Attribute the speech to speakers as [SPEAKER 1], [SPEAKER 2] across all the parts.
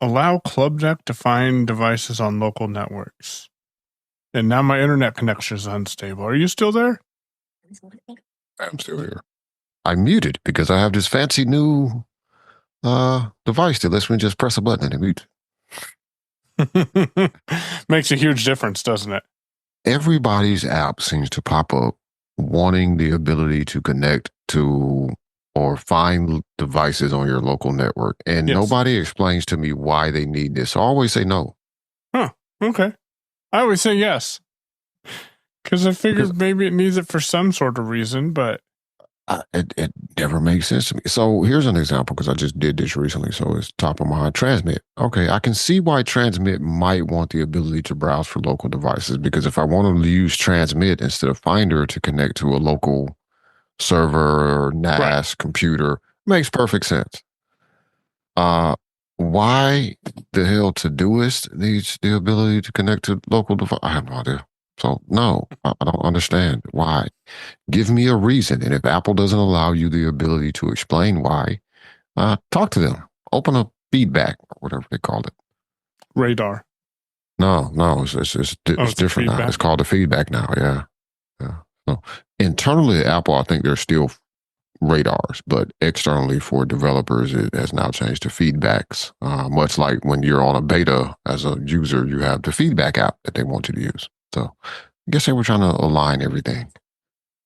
[SPEAKER 1] allow club deck to find devices on local networks. And now my internet connection is unstable. Are you still there?
[SPEAKER 2] I'm still here. I muted because I have this fancy new device that lets me just press a button and it mute.
[SPEAKER 1] Makes a huge difference, doesn't it?
[SPEAKER 2] Everybody's app seems to pop up wanting the ability to connect to or find devices on your local network. And
[SPEAKER 1] Yes.
[SPEAKER 2] nobody explains to me why they need this. So I always say no.
[SPEAKER 1] Huh. Okay. I always say yes. Because I figured maybe it needs it for some sort of reason, but
[SPEAKER 2] it never makes sense to me. So here's an example because I just did this recently. So it's top of mind. Transmit. Okay, I can see why Transmit might want the ability to browse for local devices because if I want to use Transmit instead of Finder to connect to a local server or NAS computer, makes perfect sense. Why the hell Todoist needs the ability to connect to local device? I have no idea. So no, I don't understand why. Give me a reason. And if Apple doesn't allow you the ability to explain why, talk to them. Open up feedback or whatever they call it.
[SPEAKER 1] Radar.
[SPEAKER 2] No, it's different now. It's called the feedback now. Yeah. So internally at Apple, I think there's still radars, but externally for developers, it has now changed to feedbacks. Much like when you're on a beta as a user, you have the feedback app that they want you to use. So I guess they were trying to align everything.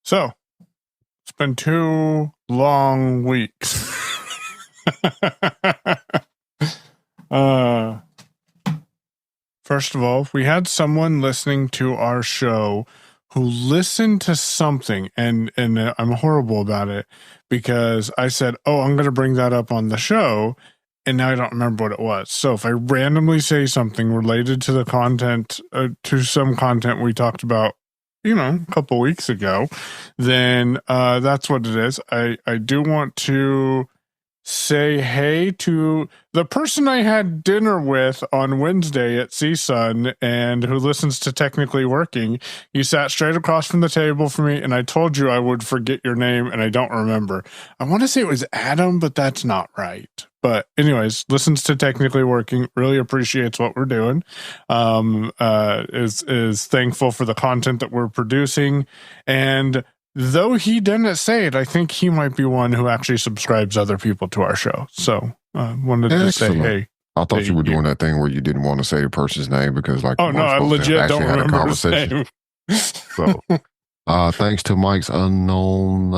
[SPEAKER 1] So it's been 2 long weeks. First of all, we had someone listening to our show who listened to something, and I'm horrible about it because I said, oh, I'm going to bring that up on the show, and now I don't remember what it was. So if I randomly say something related to the content, to some content we talked about, a couple weeks ago, then that's what it is. I do want to say hey to the person I had dinner with on Wednesday at CSUN and who listens to Technically Working. You sat straight across from the table from me, and I told you I would forget your name, and I don't remember. I want to say it was Adam, but that's not right. But anyways, listens to Technically Working, really appreciates what we're doing, is thankful for the content that we're producing, and though he didn't say it, I think he might be one who actually subscribes other people to our show. So wanted to say, hey.
[SPEAKER 2] I thought you were doing that thing where you didn't want to say the person's name because, like,
[SPEAKER 1] oh no, I legit don't remember his name.
[SPEAKER 2] So, thanks to Mike's unknown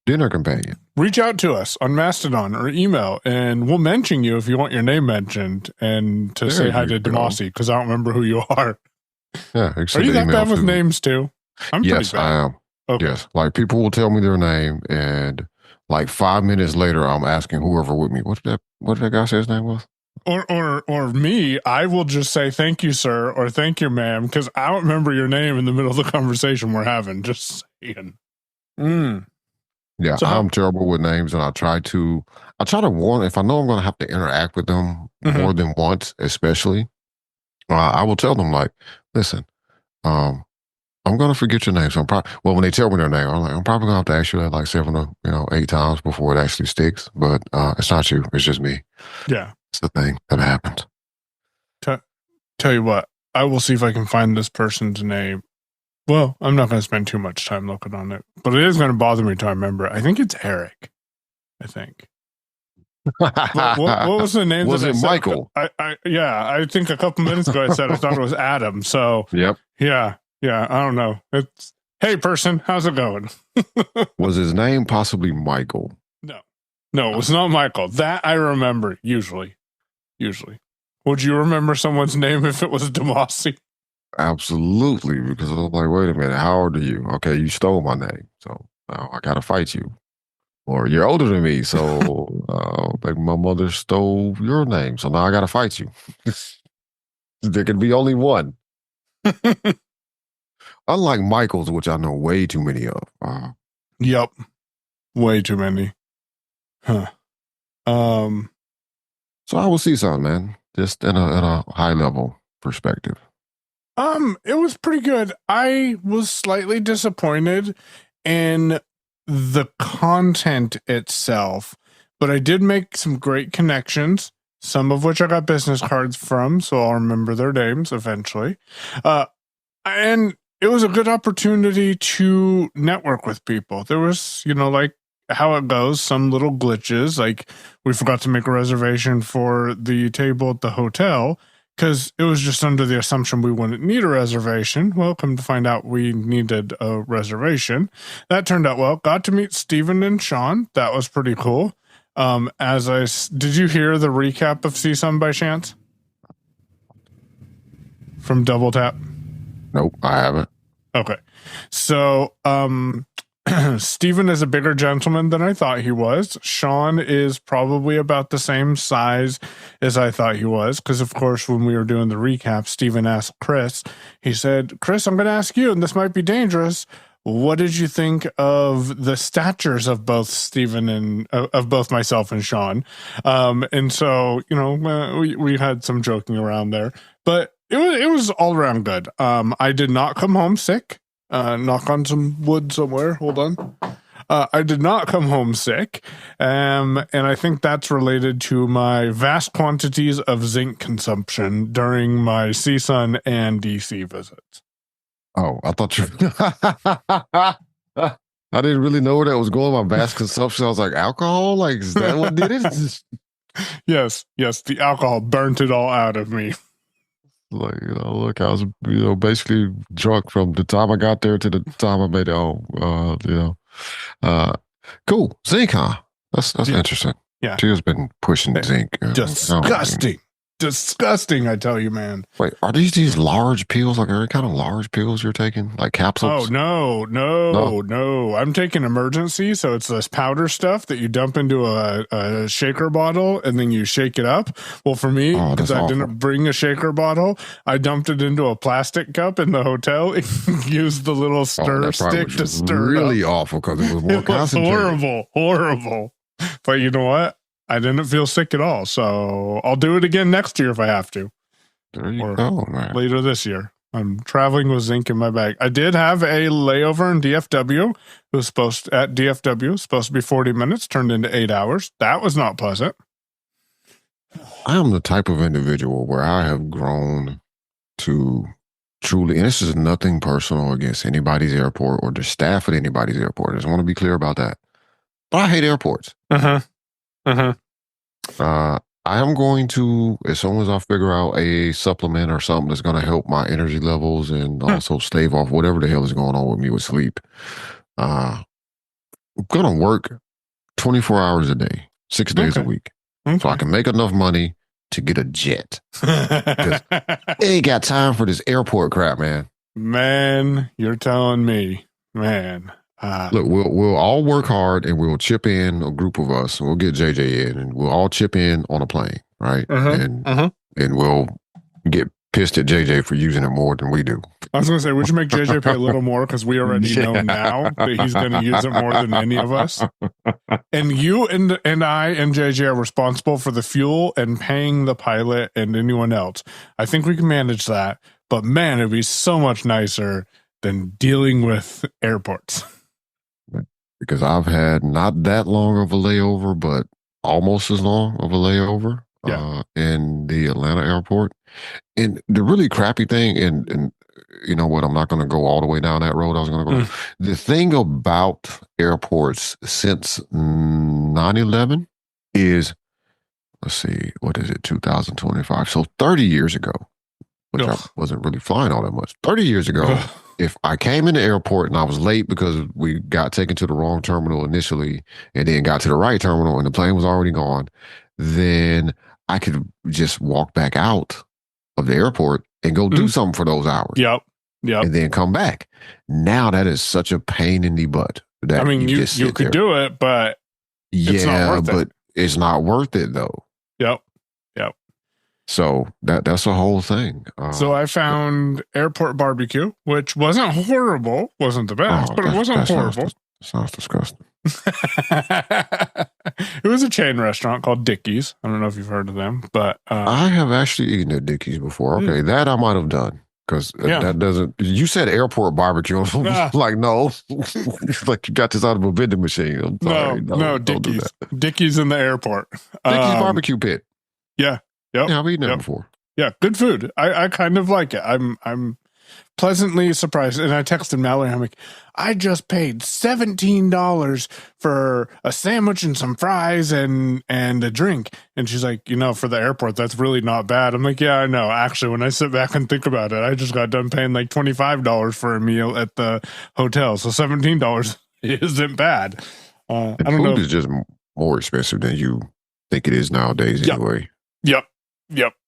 [SPEAKER 2] dinner companion.
[SPEAKER 1] Reach out to us on Mastodon or email, and we'll mention you if you want your name mentioned and to say hi to Damashe because I don't remember who you are.
[SPEAKER 2] Yeah,
[SPEAKER 1] are you that bad with names too?
[SPEAKER 2] Yes, I am. Okay. Yes, like people will tell me their name, and like 5 minutes later, I'm asking whoever with me, what did that guy say his name was?
[SPEAKER 1] Or me, I will just say thank you, sir, or thank you, ma'am, because I don't remember your name in the middle of the conversation we're having. Just saying.
[SPEAKER 2] Yeah, so I'm terrible with names, and I try to warn if I know I'm going to have to interact with them more than once, especially. I will tell them like, listen, I'm going to forget your name. So when they tell me their name, I'm probably going to have to ask you that like 7 or 8 times before it actually sticks. But it's not you. It's just me.
[SPEAKER 1] Yeah.
[SPEAKER 2] It's the thing that happened.
[SPEAKER 1] Tell you what, I will see if I can find this person's name. Well, I'm not going to spend too much time looking on it, but it is going to bother me to remember. I think it's Eric. I think. what was the name?
[SPEAKER 2] Was it Michael?
[SPEAKER 1] I think a couple minutes ago I said I thought it was Adam. So
[SPEAKER 2] yep.
[SPEAKER 1] Yeah, I don't know. It's hey person, how's it going?
[SPEAKER 2] Was his name possibly Michael?
[SPEAKER 1] No, it was not Michael. That I remember usually. Would you remember someone's name if it was Damashe?
[SPEAKER 2] Absolutely, because I was like, wait a minute, how old are you? Okay, you stole my name, so now I gotta fight you. Or you're older than me, so like my mother stole your name, so now I gotta fight you. There can be only one. Unlike Michael's, which I know way too many of.
[SPEAKER 1] Yep, way too many. Huh.
[SPEAKER 2] So I will see something, man. Just in a high level perspective.
[SPEAKER 1] It was pretty good. I was slightly disappointed in the content itself, but I did make some great connections, some of which I got business cards from, so I'll remember their names eventually. And it was a good opportunity to network with people. There was, like how it goes, some little glitches, like we forgot to make a reservation for the table at the hotel because it was just under the assumption we wouldn't need a reservation. Well, come to find out we needed a reservation. That turned out well. Got to meet Steven and Sean. That was pretty cool. Did you hear the recap of CSUN by chance? From Double Tap?
[SPEAKER 2] Nope, I haven't.
[SPEAKER 1] Okay. So, Steven is a bigger gentleman than I thought he was. Sean is probably about the same size as I thought he was. Because, of course, when we were doing the recap, Steven asked Chris, he said, Chris, I'm going to ask you, and this might be dangerous. What did you think of the statures of both Steven and of both myself and Sean? And so, we had some joking around there, but it was all around good. I did not come home sick. Knock on some wood somewhere. Hold on. I did not come home sick. And I think that's related to my vast quantities of zinc consumption during my CSUN and DC visits.
[SPEAKER 2] Oh, I thought you. I didn't really know where that was going. My vast consumption. I was like, alcohol? Like, is that what did it?
[SPEAKER 1] Yes. The alcohol burnt it all out of me.
[SPEAKER 2] Like, look, I was, basically drunk from the time I got there to the time I made it home. Cool. Zinc, huh? That's interesting.
[SPEAKER 1] Yeah.
[SPEAKER 2] Tio's been pushing zinc.
[SPEAKER 1] Disgusting, I tell you, man.
[SPEAKER 2] Wait, are these large pills? Like, are they kind of large pills you're taking? Like capsules?
[SPEAKER 1] Oh, no. I'm taking emergency, so it's this powder stuff that you dump into a shaker bottle, and then you shake it up. Well, for me, because I didn't bring a shaker bottle, I dumped it into a plastic cup in the hotel and used the little stir stick to stir it up.
[SPEAKER 2] Really awful, because it was more concentrated.
[SPEAKER 1] Horrible. But you know what? I didn't feel sick at all, so I'll do it again next year if I have to.
[SPEAKER 2] There you go, man.
[SPEAKER 1] Later this year. I'm traveling with zinc in my bag. I did have a layover in DFW. It was supposed to be 40 minutes, turned into 8 hours. That was not pleasant.
[SPEAKER 2] I am the type of individual where I have grown to truly, and this is nothing personal against anybody's airport or the staff at anybody's airport. I just want to be clear about that. But I hate airports. I am going to, as soon as I figure out a supplement or something that's going to help my energy levels and also stave off whatever the hell is going on with me with sleep, I'm going to work 24 hours a day, 6 days a week, so I can make enough money to get a jet. Because I ain't got time for this airport crap, man.
[SPEAKER 1] Man, you're telling me, man.
[SPEAKER 2] Look, we'll all work hard and we'll chip in, a group of us, and we'll get JJ in, and we'll all chip in on a plane, right? And we'll get pissed at JJ for using it more than we do.
[SPEAKER 1] I was going to say, we should make JJ pay a little more because we already know now that he's going to use it more than any of us. And you and I and JJ are responsible for the fuel and paying the pilot and anyone else. I think we can manage that. But man, it'd be so much nicer than dealing with airports.
[SPEAKER 2] Because I've had not that long of a layover, but almost as long of a layover in the Atlanta airport. And the really crappy thing, and you know what, I'm not going to go all the way down that road. I was going to go. The thing about airports since 9/11 is, let's see, what is it, 2025? So 30 years ago, which I wasn't really flying all that much. 30 years ago, if I came in the airport and I was late because we got taken to the wrong terminal initially and then got to the right terminal and the plane was already gone, then I could just walk back out of the airport and go do something for those hours.
[SPEAKER 1] Yep.
[SPEAKER 2] And then come back. Now that is such a pain in the butt. That
[SPEAKER 1] you could do it, but it's not worth it.
[SPEAKER 2] It's not worth it though.
[SPEAKER 1] Yep.
[SPEAKER 2] So that's a whole thing.
[SPEAKER 1] So I found airport barbecue, which wasn't horrible, wasn't the best, but it wasn't horrible.
[SPEAKER 2] Sounds disgusting.
[SPEAKER 1] It was a chain restaurant called Dickie's. I don't know if you've heard of them, but
[SPEAKER 2] I have actually eaten at Dickie's before. Okay, that I might have done. Because that doesn't. You said airport barbecue. Like, no. Like you got this out of a vending machine. I'm sorry.
[SPEAKER 1] No, Dickie's. Dickie's in the airport.
[SPEAKER 2] Dickie's barbecue pit.
[SPEAKER 1] Yeah. Yep.
[SPEAKER 2] Yeah, I've eaten that before.
[SPEAKER 1] Yeah, good food. I kind of like it. I'm pleasantly surprised. And I texted Mallory. I'm like, I just paid $17 for a sandwich and some fries and a drink. And she's like, for the airport, that's really not bad. I'm like, yeah, I know. Actually, when I sit back and think about it, I just got done paying like $25 for a meal at the hotel. So $17 isn't bad. I don't know.
[SPEAKER 2] Food is just more expensive than you think it is nowadays anyway.
[SPEAKER 1] Yep.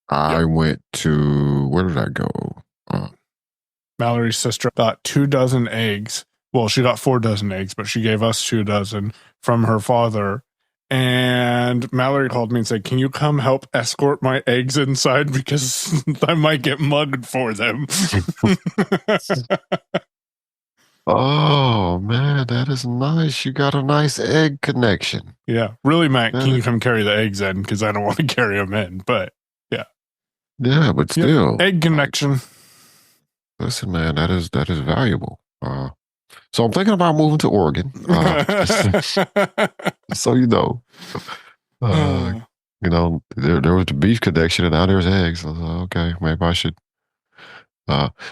[SPEAKER 2] I went to, where did I go?
[SPEAKER 1] Mallory's sister got 2 dozen eggs. Well, she got 4 dozen eggs, but she gave us 2 dozen from her father. And Mallory called me and said, can you come help escort my eggs inside? Because I might get mugged for them.
[SPEAKER 2] Oh, man, that is nice. You got a nice egg connection.
[SPEAKER 1] Yeah. Really, Matt, can you come carry the eggs in? Because I don't want to carry them in. But, yeah.
[SPEAKER 2] Yeah, but still.
[SPEAKER 1] Egg connection.
[SPEAKER 2] Listen, man, that is valuable. So I'm thinking about moving to Oregon. So you know. There was the beef connection, and now there's eggs. I was like, okay, maybe I should.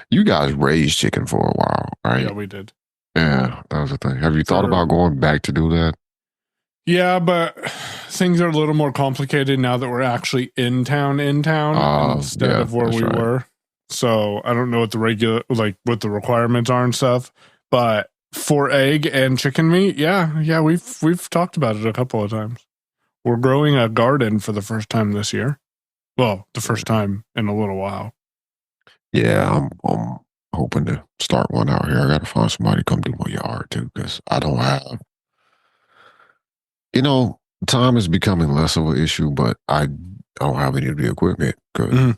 [SPEAKER 2] You guys raised chicken for a while, right?
[SPEAKER 1] Yeah, we did.
[SPEAKER 2] Yeah, that was the thing. Have you thought about going back to do that?
[SPEAKER 1] Yeah, but things are a little more complicated now that we're actually in town instead of where we were. So I don't know what what the requirements are and stuff. But for egg and chicken meat, yeah, we've talked about it a couple of times. We're growing a garden for the first time this year. Well, the first time in a little while.
[SPEAKER 2] Yeah, I'm hoping to start one out here. I got to find somebody to come do my yard too, because I don't have. Time is becoming less of an issue, but I don't have any of the equipment because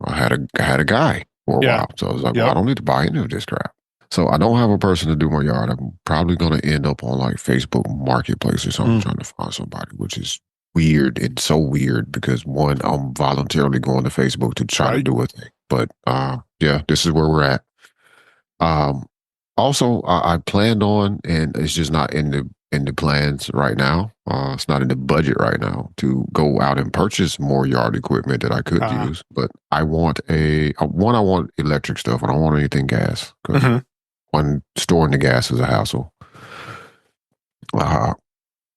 [SPEAKER 2] I had a guy for a while, so I was like, well, I don't need to buy any of this crap. So I don't have a person to do my yard. I'm probably going to end up on like Facebook Marketplace or something, trying to find somebody, which is weird. It's so weird because one, I'm voluntarily going to Facebook to try to do a thing. But this is where we're at. Also, I planned on, and it's just not in the plans right now. It's not in the budget right now to go out and purchase more yard equipment that I could use. But I want I want electric stuff. I don't want anything gas. One, storing the gas is a hassle.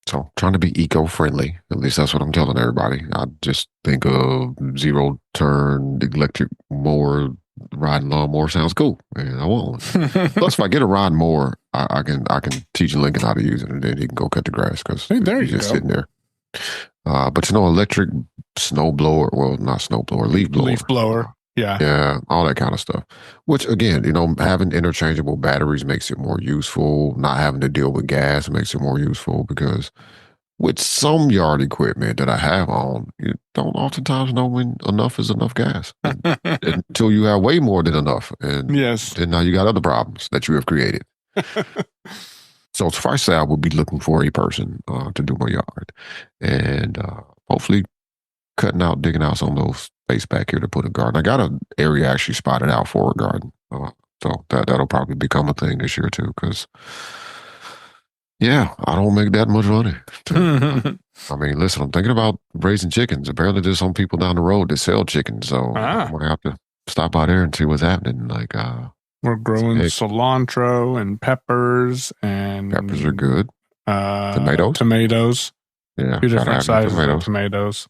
[SPEAKER 2] So trying to be eco-friendly. At least that's what I'm telling everybody. I just think of zero-turn electric mower, riding lawnmower sounds cool. And I want one. Plus, if I get a ride mower, I can teach Lincoln how to use it, and then he can go cut the grass because he's just sitting there. But electric snow blower, well, not snow blower, leaf blower.
[SPEAKER 1] Leaf blower.
[SPEAKER 2] Yeah, all that kind of stuff. Which again, having interchangeable batteries makes it more useful. Not having to deal with gas makes it more useful because with some yard equipment that I have on, you don't oftentimes know when enough is enough gas until you have way more than enough. And then now you got other problems that you have created. So suffice to say, I will be looking for a person to do my yard and hopefully digging out some of those space back here to put a garden. I got an area actually spotted out for a garden. So that'll probably become a thing this year too, because I don't make that much money. I mean, listen, I'm thinking about raising chickens. Apparently there's some people down the road that sell chickens, so I'm going to have to stop by there and see what's happening. Like,
[SPEAKER 1] we're growing cilantro and peppers, and
[SPEAKER 2] peppers are good.
[SPEAKER 1] Tomatoes.
[SPEAKER 2] Yeah.
[SPEAKER 1] 2 different sizes of tomatoes.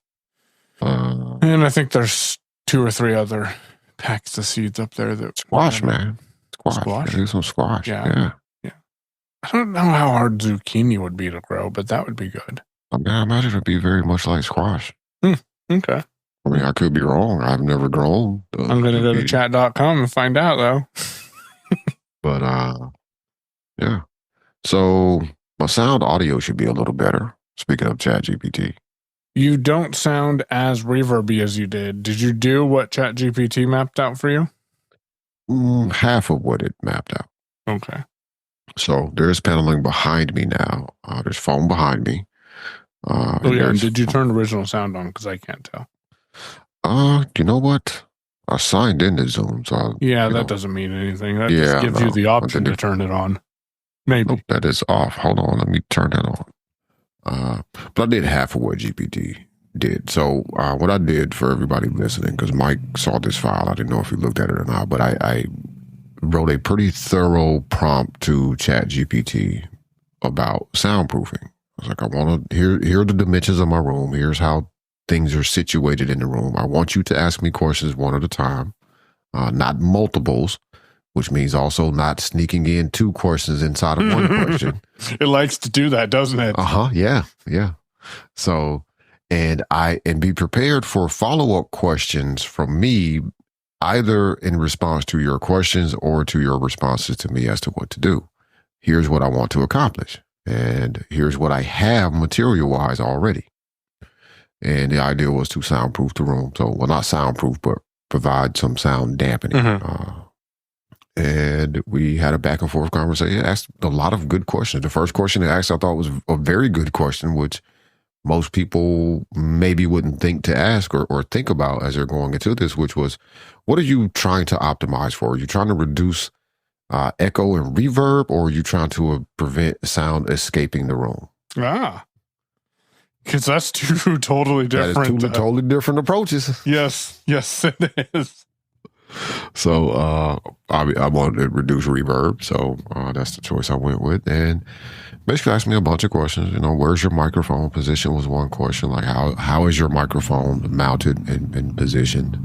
[SPEAKER 1] And I think there's 2 or 3 other packs of seeds up there.
[SPEAKER 2] Squash, man. Squash. Do some squash. Yeah.
[SPEAKER 1] I don't know how hard zucchini would be to grow, but that would be good.
[SPEAKER 2] I imagine it would be very much like squash.
[SPEAKER 1] Okay.
[SPEAKER 2] I mean, I could be wrong. I've never grown.
[SPEAKER 1] I'm going to go to chat.com and find out, though.
[SPEAKER 2] But, yeah. So my sound audio should be a little better. Speaking of ChatGPT.
[SPEAKER 1] You don't sound as reverby as you did. Did you do what ChatGPT mapped out for you?
[SPEAKER 2] Half of what it mapped out.
[SPEAKER 1] Okay.
[SPEAKER 2] So there's paneling behind me now. There's foam behind me.
[SPEAKER 1] And did you turn original sound on? Because I can't tell.
[SPEAKER 2] You know what? I signed into Zoom, so
[SPEAKER 1] that doesn't mean anything. That just gives you the option to turn it on. Maybe.
[SPEAKER 2] Nope, that is off. Hold on, let me turn that on. But I did half of what GPT did. So what I did for everybody listening, because Mike saw this file, I didn't know if he looked at it or not, but I wrote a pretty thorough prompt to ChatGPT about soundproofing. I was like, I want to here are the dimensions of my room. Here's how things are situated in the room. I want you to ask me questions one at a time, not multiples, which means also not sneaking in two questions inside of one question.
[SPEAKER 1] It likes to do that, doesn't it?
[SPEAKER 2] Yeah. So, and be prepared for follow-up questions from me, either in response to your questions or to your responses to me as to what to do. Here's what I want to accomplish. And here's what I have material-wise already. And the idea was to soundproof the room. So, well, not soundproof, but provide some sound dampening. And we had a back and forth conversation. It asked a lot of good questions. The first question it asked, I thought was a very good question, which most people maybe wouldn't think to ask or think about as they're going into this, which was, what are you trying to optimize for? Are you trying to reduce echo and reverb, or are you trying to prevent sound escaping the room?
[SPEAKER 1] Because that's two totally different.
[SPEAKER 2] That is totally different approaches.
[SPEAKER 1] Yes, it is.
[SPEAKER 2] So I wanted to reduce reverb, so that's the choice I went with. And basically asked me a bunch of questions. Where's your microphone position was one question. Like how is your microphone mounted and positioned?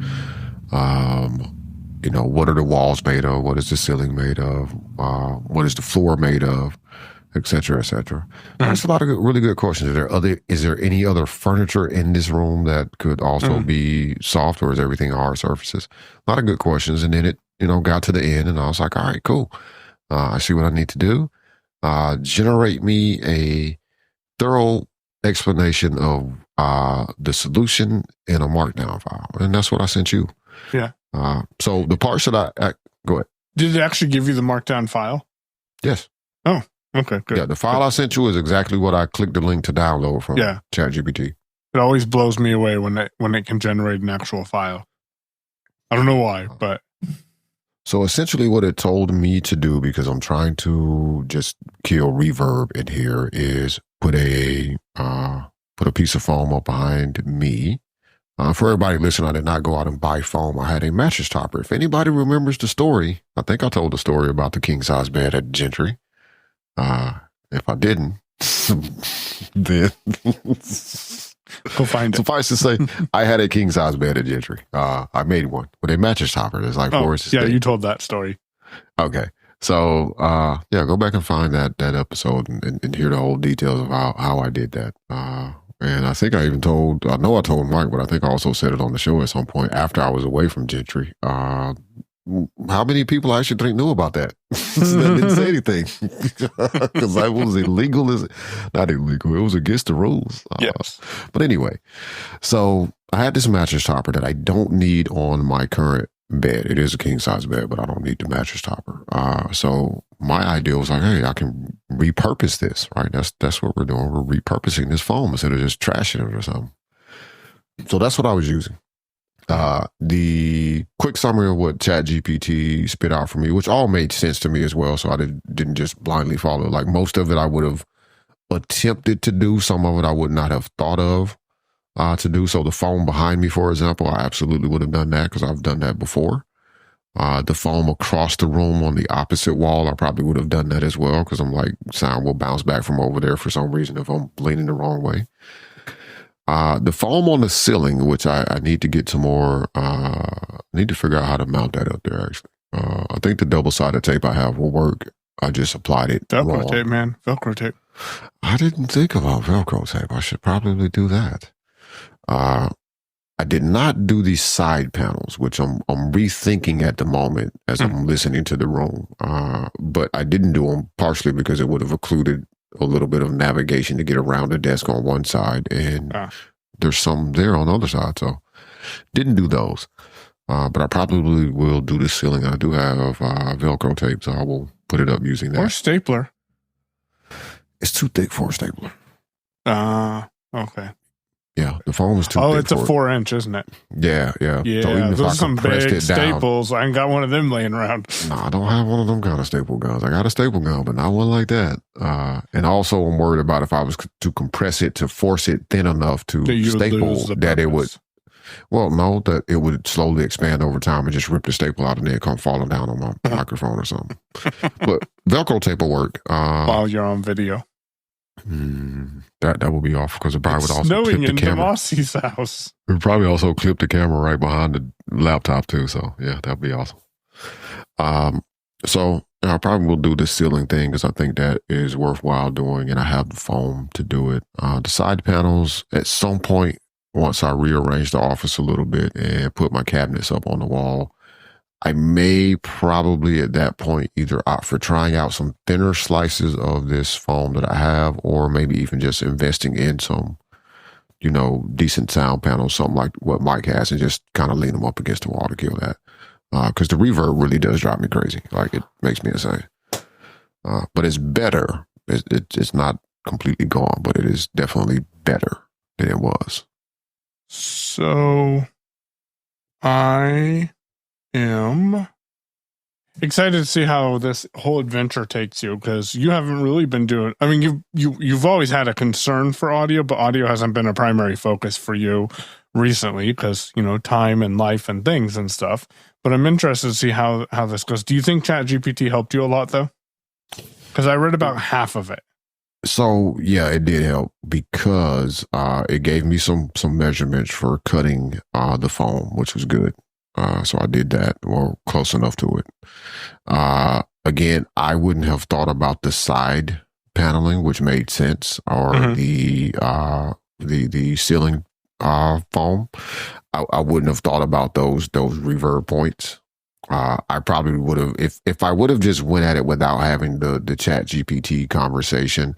[SPEAKER 2] What are the walls made of? What is the ceiling made of? What is the floor made of? Et cetera, et cetera. That's a lot of really good questions. Is there any other furniture in this room that could also be soft, or is everything hard surfaces? A lot of good questions. And then it, got to the end, and I was like, all right, cool. I see what I need to do. Generate me a thorough explanation of the solution in a markdown file. And that's what I sent you.
[SPEAKER 1] Yeah.
[SPEAKER 2] So the parts that go ahead.
[SPEAKER 1] Did it actually give you the markdown file?
[SPEAKER 2] Yes.
[SPEAKER 1] Oh, okay, good.
[SPEAKER 2] Yeah, the file I sent you is exactly what I clicked the link to download from ChatGPT.
[SPEAKER 1] It always blows me away when it can generate an actual file. I don't know why, but...
[SPEAKER 2] So essentially what it told me to do, because I'm trying to just kill reverb in here, is put a piece of foam up behind me. For everybody listening, I did not go out and buy foam. I had a mattress topper. If anybody remembers the story, I think I told the story about the king size bed at Gentry. If I didn't, then
[SPEAKER 1] go find it.
[SPEAKER 2] Suffice to say, I had a king size bed at Gentry. I made one with a mattress topper. It's like Forrest.
[SPEAKER 1] Yeah, you told that story.
[SPEAKER 2] Okay. So, go back and find that episode and hear the whole details of how I did that. And I think I told Mike, but I think I also said it on the show at some point after I was away from Gentry. How many people I actually think knew about that? That didn't say anything because I was illegal. Not illegal. It was against the rules.
[SPEAKER 1] Yes.
[SPEAKER 2] But anyway, so I had this mattress topper that I don't need on my current bed. It is a king size bed, but I don't need the mattress topper. So my idea was like, hey, I can repurpose this, right? That's what we're doing. We're repurposing this foam instead of just trashing it or something. So that's what I was using. The quick summary of what ChatGPT spit out for me, which all made sense to me as well. So I didn't just blindly follow. Like most of it I would have attempted to do. Some of it I would not have thought of to do. So the foam behind me, for example, I absolutely would have done that because I've done that before. The foam across the room on the opposite wall, I probably would have done that as well because I'm like, sound will bounce back from over there for some reason if I'm leaning the wrong way. The foam on the ceiling, which I need to get some more, need to figure out how to mount that up there, actually. I think the double-sided tape I have will work. I just applied it
[SPEAKER 1] Velcro tape, man. Velcro tape.
[SPEAKER 2] I didn't think about Velcro tape. I should probably do that. I did not do these side panels, which I'm rethinking at the moment as I'm listening to the room. But I didn't do them partially because it would have included a little bit of navigation to get around the desk on one side, and there's some there on the other side. So didn't do those. But I probably will do the ceiling. I do have Velcro tape, so I will put it up using that.
[SPEAKER 1] Or stapler.
[SPEAKER 2] It's too thick for a stapler.
[SPEAKER 1] Okay.
[SPEAKER 2] Yeah, the foam is too
[SPEAKER 1] thick. Oh,
[SPEAKER 2] thick
[SPEAKER 1] it's a 4-inch, isn't it?
[SPEAKER 2] Yeah.
[SPEAKER 1] Yeah,
[SPEAKER 2] so even if
[SPEAKER 1] those
[SPEAKER 2] I
[SPEAKER 1] are some
[SPEAKER 2] compressed
[SPEAKER 1] big
[SPEAKER 2] it down,
[SPEAKER 1] staples. I ain't got one of them laying around.
[SPEAKER 2] No, I don't have one of them kind of staple guns. I got a staple gun, but not one like that. And also, I'm worried about if I was to compress it to force it thin enough to staple that it would. Well, no, that it would slowly expand over time and just rip the staple out and then come falling down on my microphone or something. But Velcro tape will work.
[SPEAKER 1] While you're on video.
[SPEAKER 2] That will be off because it probably would also
[SPEAKER 1] snowing
[SPEAKER 2] clip the camera.
[SPEAKER 1] Damashe's house.
[SPEAKER 2] It would probably also clip the camera right behind the laptop too. So yeah, that'd be awesome. So I probably will do the ceiling thing because I think that is worthwhile doing, and I have the foam to do it. The side panels at some point, once I rearrange the office a little bit and put my cabinets up on the wall, I may probably at that point either opt for trying out some thinner slices of this foam that I have, or maybe even just investing in some, decent sound panels, something like what Mike has, and just kind of lean them up against the wall to kill that. Because the reverb really does drive me crazy. Like, it makes me insane. But it's better. It's not completely gone, but it is definitely better than it was.
[SPEAKER 1] So I am excited to see how this whole adventure takes you, because you haven't really been doing. I mean, you've always had a concern for audio, but audio hasn't been a primary focus for you recently because time and life and things and stuff. But I'm interested to see how this goes. Do you think ChatGPT helped you a lot though? Because I read about half of it.
[SPEAKER 2] So yeah, it did help because it gave me some measurements for cutting the foam, which was good. So I did that, or close enough to it. Again, I wouldn't have thought about the side paneling, which made sense, or the ceiling foam. I wouldn't have thought about those reverb points. I probably would have, if I would have just went at it without having the ChatGPT conversation,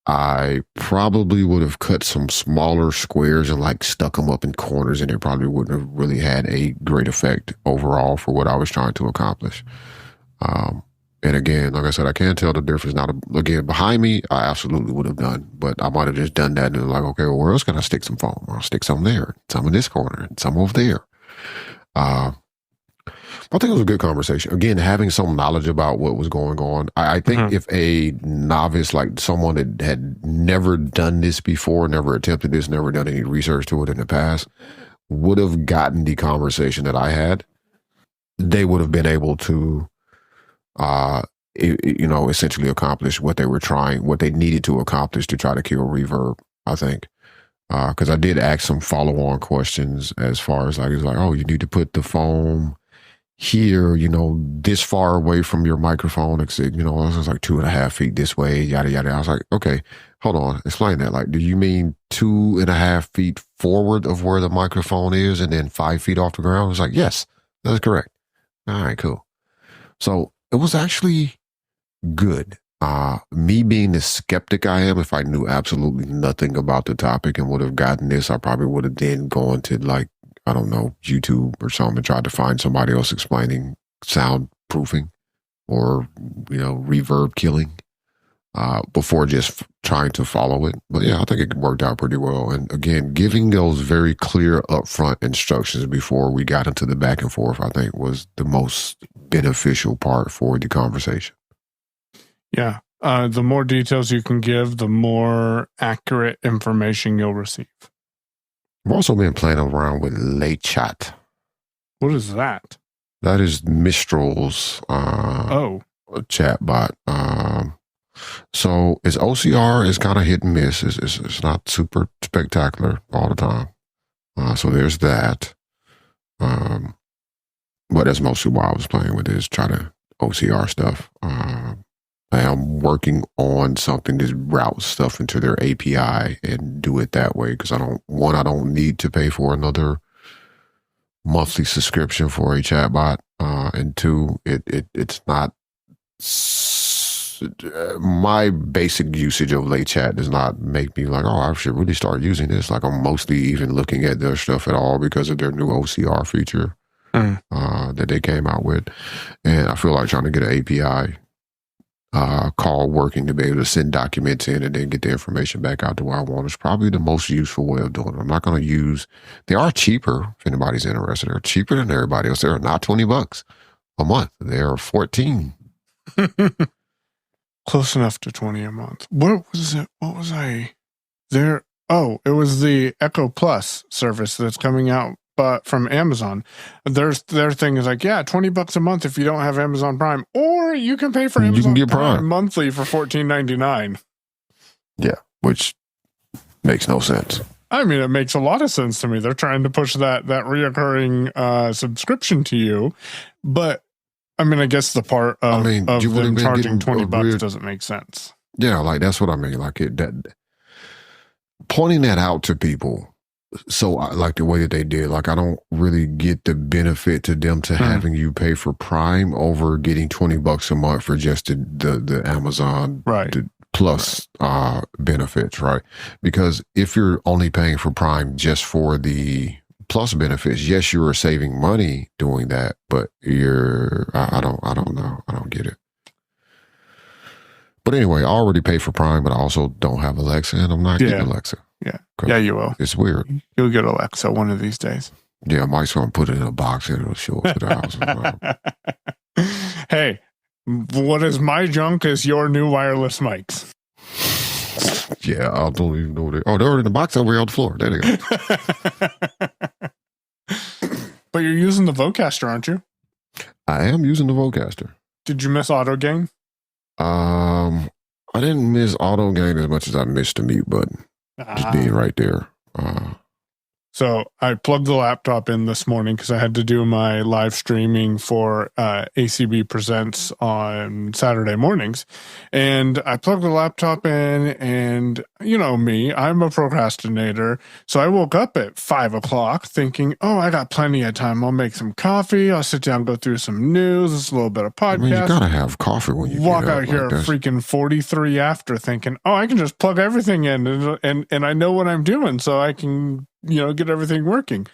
[SPEAKER 2] I probably would have cut some smaller squares and like stuck them up in corners, and it probably wouldn't have really had a great effect overall for what I was trying to accomplish. And again, like I said, I can't tell the difference. Now, again, behind me, I absolutely would have done, but I might have just done that and like, okay, well, where else can I stick some foam? I'll stick some there, some in this corner, and some over there. I think it was a good conversation. Again, having some knowledge about what was going on. I think if a novice, like someone that had never done this before, never attempted this, never done any research to it in the past, would have gotten the conversation that I had, they would have been able to, essentially accomplish what they needed to accomplish to try to kill reverb, I think. Because I did ask some follow-on questions as far as it's like, oh, you need to put the foam here, this far away from your microphone. It's, it was like 2.5 feet this way, yada, yada. I was like, okay, hold on, explain that. Like, do you mean 2.5 feet forward of where the microphone is and then 5 feet off the ground? I was like, yes, that's correct. All right, cool. So it was actually good. Me being the skeptic I am, if I knew absolutely nothing about the topic and would have gotten this, I probably would have then gone to I don't know, YouTube or something and tried to find somebody else explaining soundproofing or, reverb killing before just trying to follow it. But yeah, I think it worked out pretty well. And again, giving those very clear upfront instructions before we got into the back and forth, I think was the most beneficial part for the conversation.
[SPEAKER 1] Yeah. The more details you can give, the more accurate information you'll receive.
[SPEAKER 2] I've also been playing around with LayChat.
[SPEAKER 1] What is that?
[SPEAKER 2] That is Mistral's chatbot. So its OCR is kind of hit and miss. It's not super spectacular all the time. So there's that. But that's mostly why I was playing with is try to OCR stuff. I am working on something to route stuff into their API and do it that way because I don't need to pay for another monthly subscription for a chatbot, and two, it's not my basic usage of LayChat does not make me like, oh, I should really start using this. Like I'm mostly even looking at their stuff at all because of their new OCR feature that they came out with, and I feel like trying to get an API call working to be able to send documents in and then get the information back out to where I want. It's probably the most useful way of doing it. I'm not going to use, they are cheaper if anybody's interested. They're cheaper than everybody else. They're not $20 a month. They're 14.
[SPEAKER 1] Close enough to 20 a month. What was it? What was I there? Oh, it was the Echo Plus service that's coming out but from Amazon. Their thing is like, yeah, $20 a month if you don't have Amazon Prime, or you can pay for Amazon
[SPEAKER 2] you can get Prime
[SPEAKER 1] monthly for $14.99.
[SPEAKER 2] Yeah, which makes no sense.
[SPEAKER 1] I mean, it makes a lot of sense to me. They're trying to push that reoccurring subscription to you, but I mean, I guess the part of them charging $20 doesn't make sense.
[SPEAKER 2] Yeah, like that's what I mean. Like pointing that out to people. So like the way that they did, like I don't really get the benefit to them to having you pay for Prime over getting $20 a month for just the Amazon Plus benefits, right? Because if you're only paying for Prime just for the Plus benefits, yes, you are saving money doing that, but I don't know, I don't get it. But anyway, I already pay for Prime, but I also don't have Alexa, and I'm not getting Alexa.
[SPEAKER 1] Yeah, you will.
[SPEAKER 2] It's weird.
[SPEAKER 1] You'll get Alexa one of these days.
[SPEAKER 2] Yeah, Mike's going to put it in a box and it'll show up to the house.
[SPEAKER 1] Hey, what is my junk is your new wireless mics.
[SPEAKER 2] Yeah, I don't even know they're already in the box over here on the floor. There they
[SPEAKER 1] go. But you're using the Vocaster, aren't you?
[SPEAKER 2] I am using the Vocaster.
[SPEAKER 1] Did you miss auto gain?
[SPEAKER 2] I didn't miss auto gain as much as I missed the mute button. Just being right there.
[SPEAKER 1] So I plugged the laptop in this morning because I had to do my live streaming for ACB Presents on Saturday mornings. And I plugged the laptop in, and you know me, I'm a procrastinator. So I woke up at 5 o'clock thinking, oh, I got plenty of time. I'll make some coffee. I'll sit down, go through some news, a little bit of podcast. I mean,
[SPEAKER 2] you gotta have coffee when you
[SPEAKER 1] walk out here at freaking 43 after thinking, oh, I can just plug everything in and I know what I'm doing, so I can, get everything working.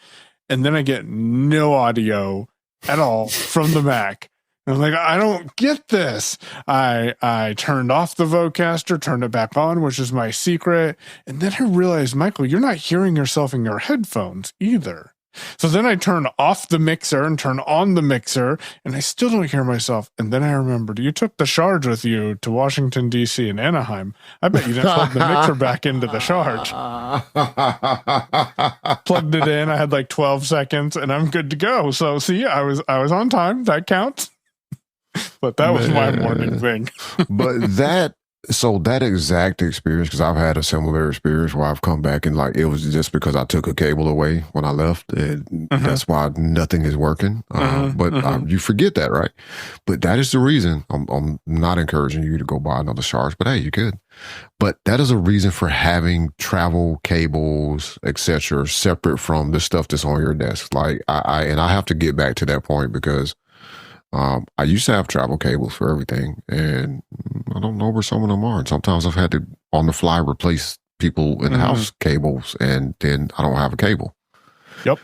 [SPEAKER 1] And then I get no audio at all from the Mac. And I'm like, I don't get this. I turned off the Vocaster, turned it back on, which is my secret. And then I realized, Michael, you're not hearing yourself in your headphones either. So then I turn off the mixer and turn on the mixer, and I still don't hear myself. And then I remembered, you took the charge with you to Washington, D.C. and Anaheim. I bet you didn't plug the mixer back into the charge. Plugged it in. I had like 12 seconds, and I'm good to go. So see, I was on time. That counts. But that was my morning thing.
[SPEAKER 2] But that exact experience, because I've had a similar experience where I've come back and like it was just because I took a cable away when I left, and that's why nothing is working. You forget that, right? But that is the reason. I'm not encouraging you to go buy another charge, but hey, you could. But that is a reason for having travel cables, etc., separate from the stuff that's on your desk. Like I have to get back to that point because I used to have travel cables for everything, and I don't know where some of them are. And sometimes I've had to, on the fly, replace people in the house cables, and then I don't have a cable.
[SPEAKER 1] Yep.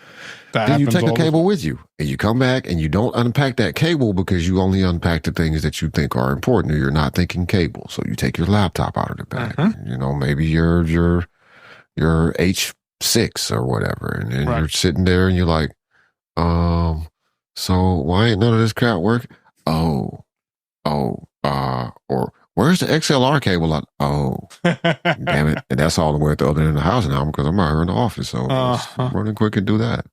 [SPEAKER 2] Then you take a cable with you, and you come back, and you don't unpack that cable because you only unpack the things that you think are important, or you're not thinking cable. So you take your laptop out of the bag. Maybe your H6 or whatever, and then you're sitting there, and you're like, so why ain't none of this crap work? Or where's the XLR cable? Damn it. And that's all the way at the other end of the house now because I'm out here in the office. So let's run quick and do that.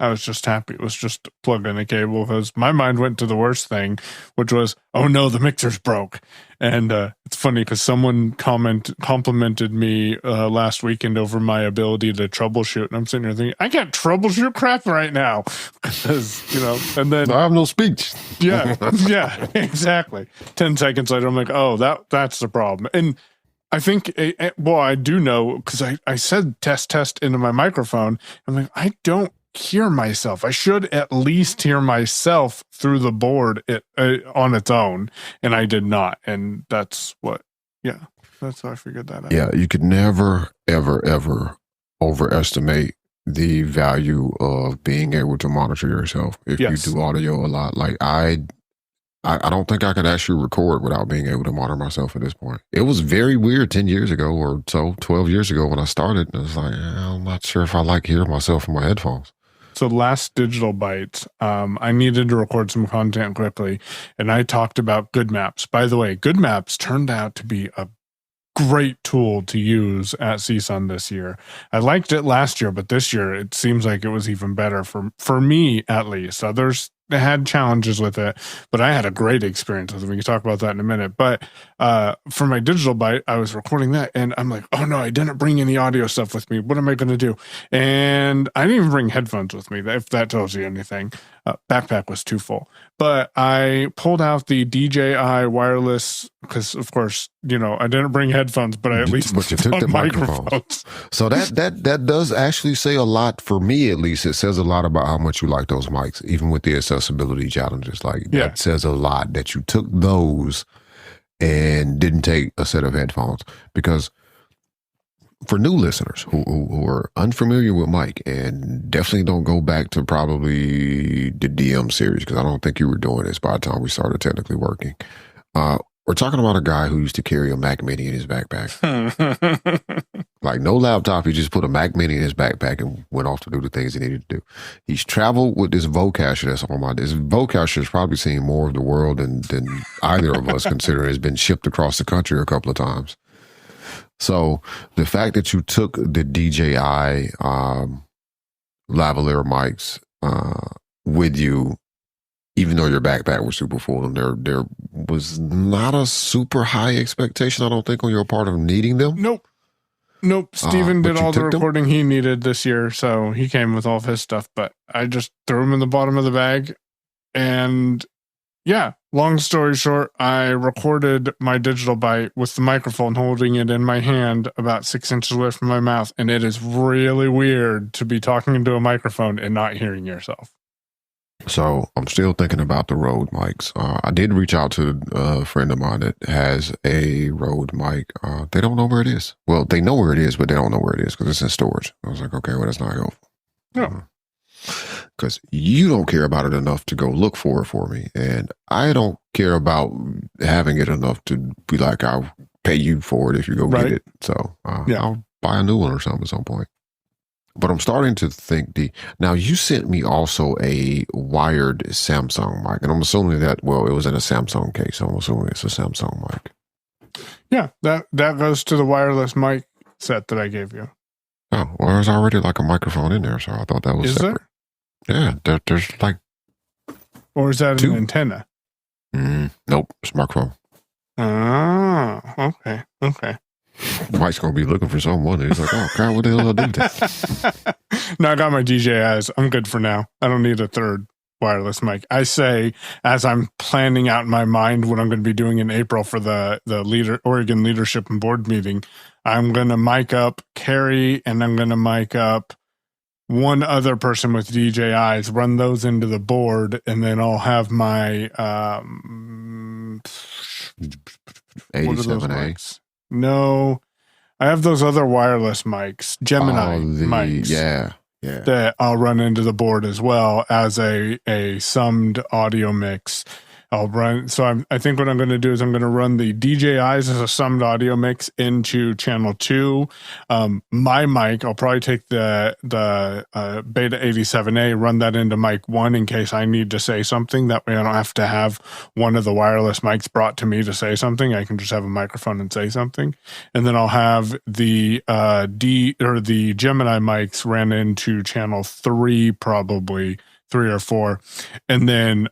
[SPEAKER 1] I was just happy it was just plug in a cable because my mind went to the worst thing, which was, oh no, the mixer's broke. And it's funny because someone complimented me last weekend over my ability to troubleshoot. And I'm sitting here thinking, I can't troubleshoot crap right now. Because, and then
[SPEAKER 2] I have no speech.
[SPEAKER 1] Yeah, exactly. 10 seconds later, I'm like, oh, that's the problem. And I think, I do know because I said test into my microphone. I'm like, I don't hear myself. I should at least hear myself through the board on its own, and I did not. And that's how I figured that out.
[SPEAKER 2] Yeah, you could never, ever, ever overestimate the value of being able to monitor yourself if you do audio a lot. Like I don't think I could actually record without being able to monitor myself at this point. It was very weird 10 years ago or so, 12 years ago when I started. And I was like, I'm not sure if I like hearing myself in my headphones.
[SPEAKER 1] So last Digital Bytes, I needed to record some content quickly, and I talked about Good Maps. By the way, Good Maps turned out to be a great tool to use at CSUN this year. I liked it last year, but this year it seems like it was even better for me at least. Others had challenges with it, but I had a great experience with it. We can talk about that in a minute. But for my Digital Byte, I was recording that, and I'm like, oh no, I didn't bring any audio stuff with me. What am I going to do? And I didn't even bring headphones with me, if that tells you anything. Backpack was too full. But I pulled out the DJI wireless, because of course, you know, I didn't bring headphones, but I at least
[SPEAKER 2] you took the microphones. So that does actually say a lot for me, at least. It says a lot about how much you like those mics, even with the accessibility challenges. Like that says a lot that you took those and didn't take a set of headphones. Because for new listeners who are unfamiliar with mic and definitely don't go back to probably the DM series, because I don't think you were doing this by the time we started technically working. We're talking about a guy who used to carry a Mac Mini in his backpack. Like no laptop, he just put a Mac Mini in his backpack and went off to do the things he needed to do. He's traveled with this Vocaster that's on my. This Vocaster has probably seen more of the world than either of us, considering it's been shipped across the country a couple of times. So the fact that you took the DJI lavalier mics with you, even though your backpack was super full, and there was not a super high expectation, I don't think, on your part of needing them.
[SPEAKER 1] Nope. Steven did all the recording he needed this year, so he came with all of his stuff, but I just threw him in the bottom of the bag. And yeah, long story short, I recorded my Digital Byte with the microphone holding it in my hand about 6 inches away from my mouth, and it is really weird to be talking into a microphone and not hearing yourself.
[SPEAKER 2] So I'm still thinking about the Rode mics. I did reach out to a friend of mine that has a Rode mic. They don't know where it is. Well, they know where it is, but they don't know where it is because it's in storage. I was like, okay, well, that's not helpful.
[SPEAKER 1] No.
[SPEAKER 2] Because you don't care about it enough to go look for it for me. And I don't care about having it enough to be like, I'll pay you for it if you go get it. So I'll buy a new one or something at some point. But I'm starting to think now you sent me also a wired Samsung mic, and I'm assuming that, well, it was in a Samsung case. So I'm assuming it's a Samsung mic.
[SPEAKER 1] Yeah, that goes to the wireless mic set that I gave you.
[SPEAKER 2] Oh, well, there's already like a microphone in there, so I thought that was separate. There? Yeah, there's like.
[SPEAKER 1] Or is that an antenna?
[SPEAKER 2] Nope, it's a microphone.
[SPEAKER 1] Oh, okay.
[SPEAKER 2] Mike's gonna be looking for someone. He's like, oh crap, what the hell did I do that?
[SPEAKER 1] No, I got my DJIs. I'm good for now. I don't need a third wireless mic. I say, as I'm planning out in my mind what I'm going to be doing in April for the Oregon Leadership and Board meeting, I'm going to mic up Carrie, and I'm going to mic up one other person with DJIs, run those into the board, and then I'll have my
[SPEAKER 2] 87A.
[SPEAKER 1] No, I have those other wireless mics, Gemini mics.
[SPEAKER 2] Yeah.
[SPEAKER 1] That I'll run into the board as well as a summed audio mix. I'll run. So I think what I'm going to do is I'm going to run the DJIs as a summed audio mix into channel 2. My mic, I'll probably take the Beta 87A, run that into mic 1 in case I need to say something. That way I don't have to have one of the wireless mics brought to me to say something. I can just have a microphone and say something. And then I'll have the the Gemini mics ran into channel 3, probably 3 or 4, and then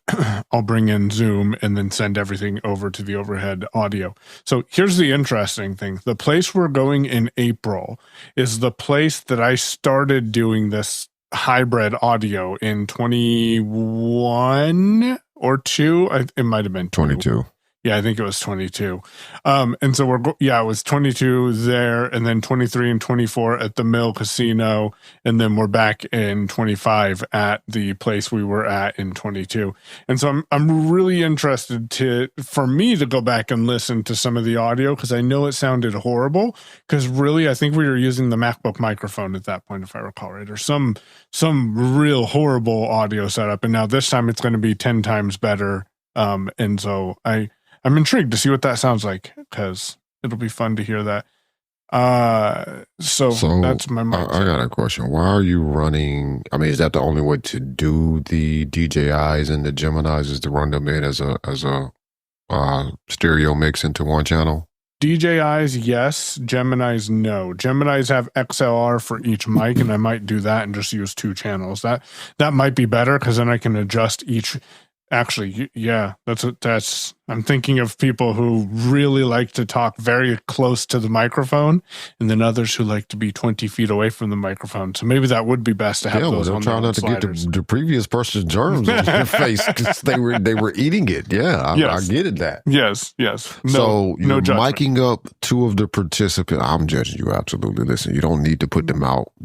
[SPEAKER 1] I'll bring in Zoom and then send everything over to the overhead audio. So here's the interesting thing. The place we're going in April is the place that I started doing this hybrid audio in 21 or 2. It might have been
[SPEAKER 2] 22.
[SPEAKER 1] Yeah, I think it was 22. And so it was 22 there, and then 23 and 24 at the Mill Casino, and then we're back in 25 at the place we were at in 22. And so I'm really interested for me to go back and listen to some of the audio, because I know it sounded horrible, because really I think we were using the MacBook microphone at that point, if I recall right, or some real horrible audio setup. And now this time it's going to be 10 times better And so I'm intrigued to see what that sounds like, because it'll be fun to hear that. So that's my mindset.
[SPEAKER 2] I got a question. Why are you running? I mean, is that the only way to do the DJIs and the Geminis, is to run them in as a stereo mix into one channel?
[SPEAKER 1] DJIs, yes. Geminis, no. Geminis have XLR for each mic, and I might do that and just use 2 channels. That might be better, because then I can adjust each. Actually, yeah, that's. I'm thinking of people who really like to talk very close to the microphone, and then others who like to be 20 feet away from the microphone. So maybe that would be best to have those on
[SPEAKER 2] trying not to get the previous person's germs on their face, because they were eating it. Yeah, I get it. That
[SPEAKER 1] yes.
[SPEAKER 2] So you're miking up 2 of the participants. I'm judging you, absolutely. Listen, you don't need to put the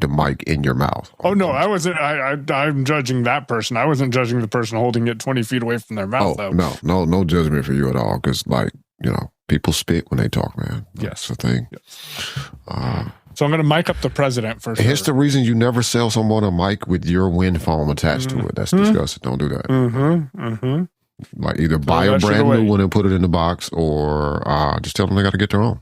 [SPEAKER 2] mic in your mouth.
[SPEAKER 1] Oh no, I wasn't. I'm judging that person. I wasn't judging the person holding it 20 feet away from their mouth.
[SPEAKER 2] Oh, though. No judgment for you at all, because people spit when they talk, man.
[SPEAKER 1] Yes.
[SPEAKER 2] That's the thing.
[SPEAKER 1] Yes. So I'm going to mic up the president for sure.
[SPEAKER 2] Here's the reason you never sell someone a mic with your wind foam attached to it. That's disgusting. Don't do that. Like, either buy a brand new one and put it in the box, or just tell them they got to get their own.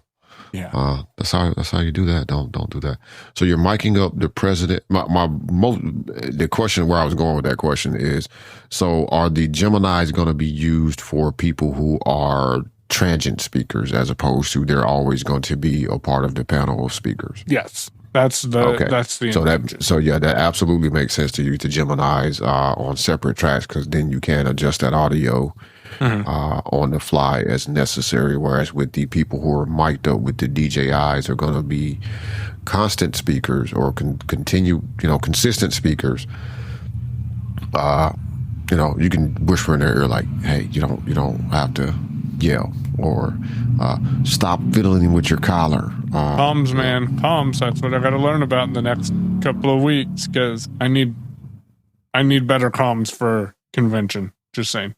[SPEAKER 1] Yeah.
[SPEAKER 2] That's how you do that. Don't do that. So you're miking up the president. The question where I was going with that question is, so are the Geminis going to be used for people who are transient speakers, as opposed to they're always going to be a part of the panel of speakers?
[SPEAKER 1] Yes. That's the intention.
[SPEAKER 2] That absolutely makes sense to use the Geminis on separate tracks, because then you can adjust that audio on the fly as necessary. Whereas with the people who are mic'd up with the DJIs are going to be constant speakers, or consistent speakers. You can whisper in their ear like, "Hey, you don't have to yell," or "Stop fiddling with your collar."
[SPEAKER 1] Comms, man, comms. That's what I got to learn about in the next couple of weeks, because I need better comms for convention. Just saying.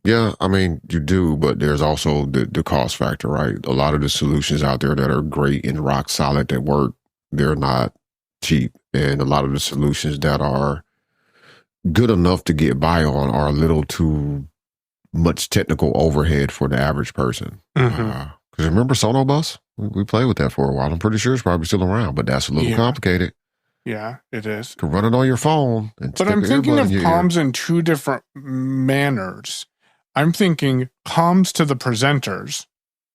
[SPEAKER 2] Yeah, I mean, you do, but there's also the cost factor, right? A lot of the solutions out there that are great and rock solid that work, they're not cheap, and a lot of the solutions that are good enough to get by on are a little too much technical overhead for the average person. Because remember Sonobus? We played with that for a while. I'm pretty sure it's probably still around, but that's a little complicated.
[SPEAKER 1] Yeah, it is.
[SPEAKER 2] To run it on your phone.
[SPEAKER 1] But I'm thinking of comms in 2 different manners. I'm thinking comms to the presenters.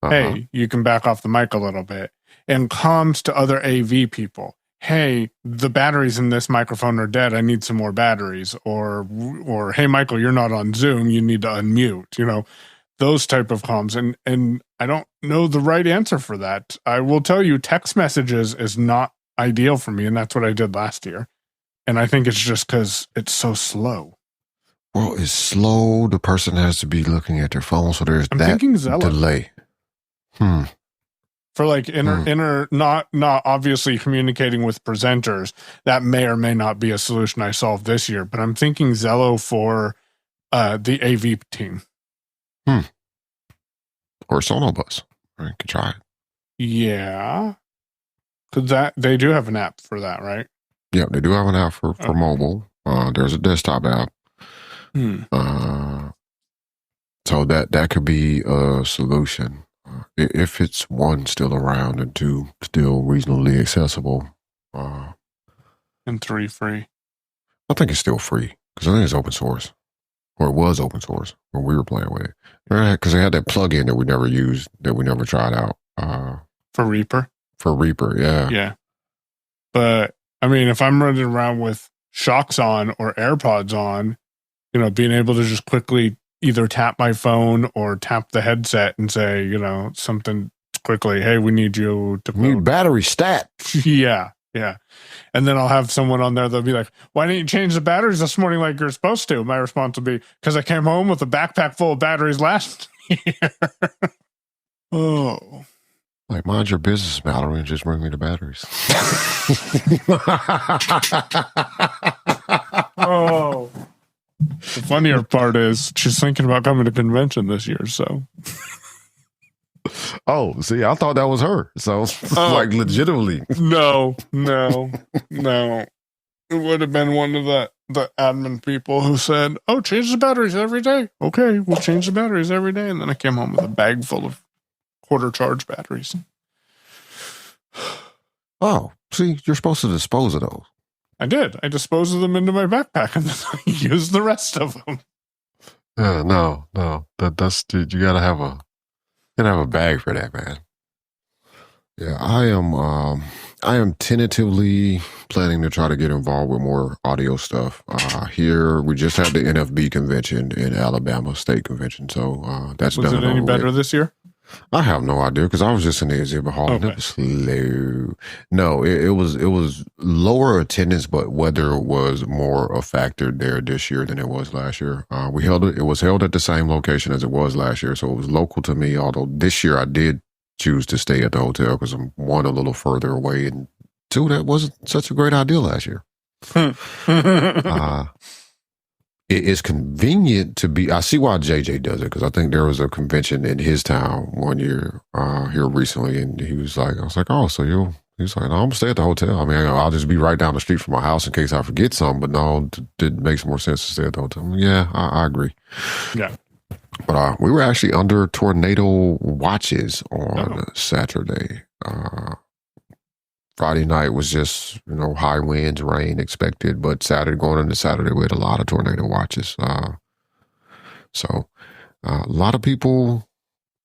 [SPEAKER 1] Hey, you can back off the mic a little bit. And comms to other AV people. Hey, the batteries in this microphone are dead. I need some more batteries. Or hey, Michael, you're not on Zoom. You need to unmute. Those type of comms. And I don't know the right answer for that. I will tell you, text messages is not ideal for me, and that's what I did last year. And I think it's just because it's so slow.
[SPEAKER 2] Well, it's slow. The person has to be looking at their phone, so there's that delay.
[SPEAKER 1] For like not obviously communicating with presenters, that may or may not be a solution I solved this year. But I'm thinking Zello for the AV team.
[SPEAKER 2] Or Sonobus. I could try it.
[SPEAKER 1] Yeah. Because they do have an app for that, right?
[SPEAKER 2] Yeah, they do have an app for mobile. There's a desktop app. So that could be a solution. If it's 1, still around, and 2, still reasonably accessible.
[SPEAKER 1] And 3, free.
[SPEAKER 2] I think it's still free, because I think it's open source. Or it was open source when we were playing with it. Because they had that plugin that we never used, that we never tried out.
[SPEAKER 1] For Reaper?
[SPEAKER 2] For Reaper, yeah.
[SPEAKER 1] Yeah. But, I mean, if I'm running around with shocks on or AirPods on, being able to just quickly either tap my phone or tap the headset and say, something quickly, hey, we need you to...
[SPEAKER 2] Need battery stat.
[SPEAKER 1] Yeah. And then I'll have someone on there that'll be like, why didn't you change the batteries this morning like you're supposed to? My response will be, because I came home with a backpack full of batteries last year. Oh.
[SPEAKER 2] Like, mind your business, Mallory, and just bring me the batteries.
[SPEAKER 1] Oh. The funnier part is she's thinking about coming to convention this year, so.
[SPEAKER 2] Oh, see, I thought that was her. So, like, legitimately.
[SPEAKER 1] No. It would have been one of the admin people who said, "Oh, change the batteries every day." Okay, we'll change the batteries every day. And then I came home with a bag full of quarter charge batteries.
[SPEAKER 2] Oh, see, you're supposed to dispose of those.
[SPEAKER 1] I did. I disposed of them into my backpack and then I used the rest of them.
[SPEAKER 2] Yeah, no. That's you gotta have a bag for that, man. Yeah, I am tentatively planning to try to get involved with more audio stuff. Here, we just had the NFB convention in Alabama, state convention. So that's
[SPEAKER 1] was it any better this year?
[SPEAKER 2] I have no idea because I was just in the exhibit hall and it was slow. No, it was lower attendance, but weather was more a factor there this year than it was last year. We held it. It was held at the same location as it was last year, so it was local to me. Although this year I did choose to stay at the hotel because I'm one a little further away, and two that wasn't such a great idea last year. It is convenient to be. I see why JJ does it because I think there was a convention in his town one year here recently, and he was like, I was like, oh, so you'll. He was like, no, I'm gonna stay at the hotel. I mean, I'll just be right down the street from my house in case I forget something. But no, it makes more sense to stay at the hotel. Yeah, I agree.
[SPEAKER 1] Yeah.
[SPEAKER 2] But we were actually under tornado watches on Saturday. Friday night was just, high winds, rain expected, but going into Saturday, we had a lot of tornado watches. So a lot of people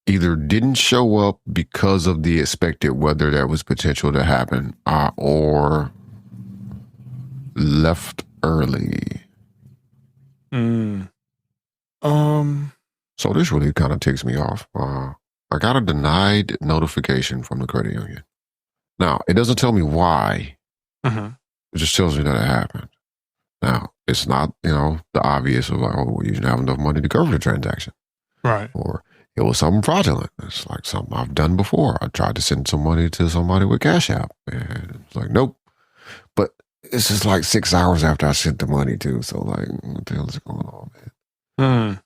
[SPEAKER 2] either didn't show up because of the expected weather that was potential to happen, or left early. So this really kind of ticks me off. I got a denied notification from the credit union. Now, it doesn't tell me why. It just tells me that it happened. Now, it's not, the obvious of like, oh, you didn't have enough money to cover the transaction.
[SPEAKER 1] Right.
[SPEAKER 2] Or it was something fraudulent. It's like something I've done before. I tried to send some money to somebody with Cash App. And it's like, nope. But it's just like 6 hours after I sent the money too. So like, what the hell is going on, man?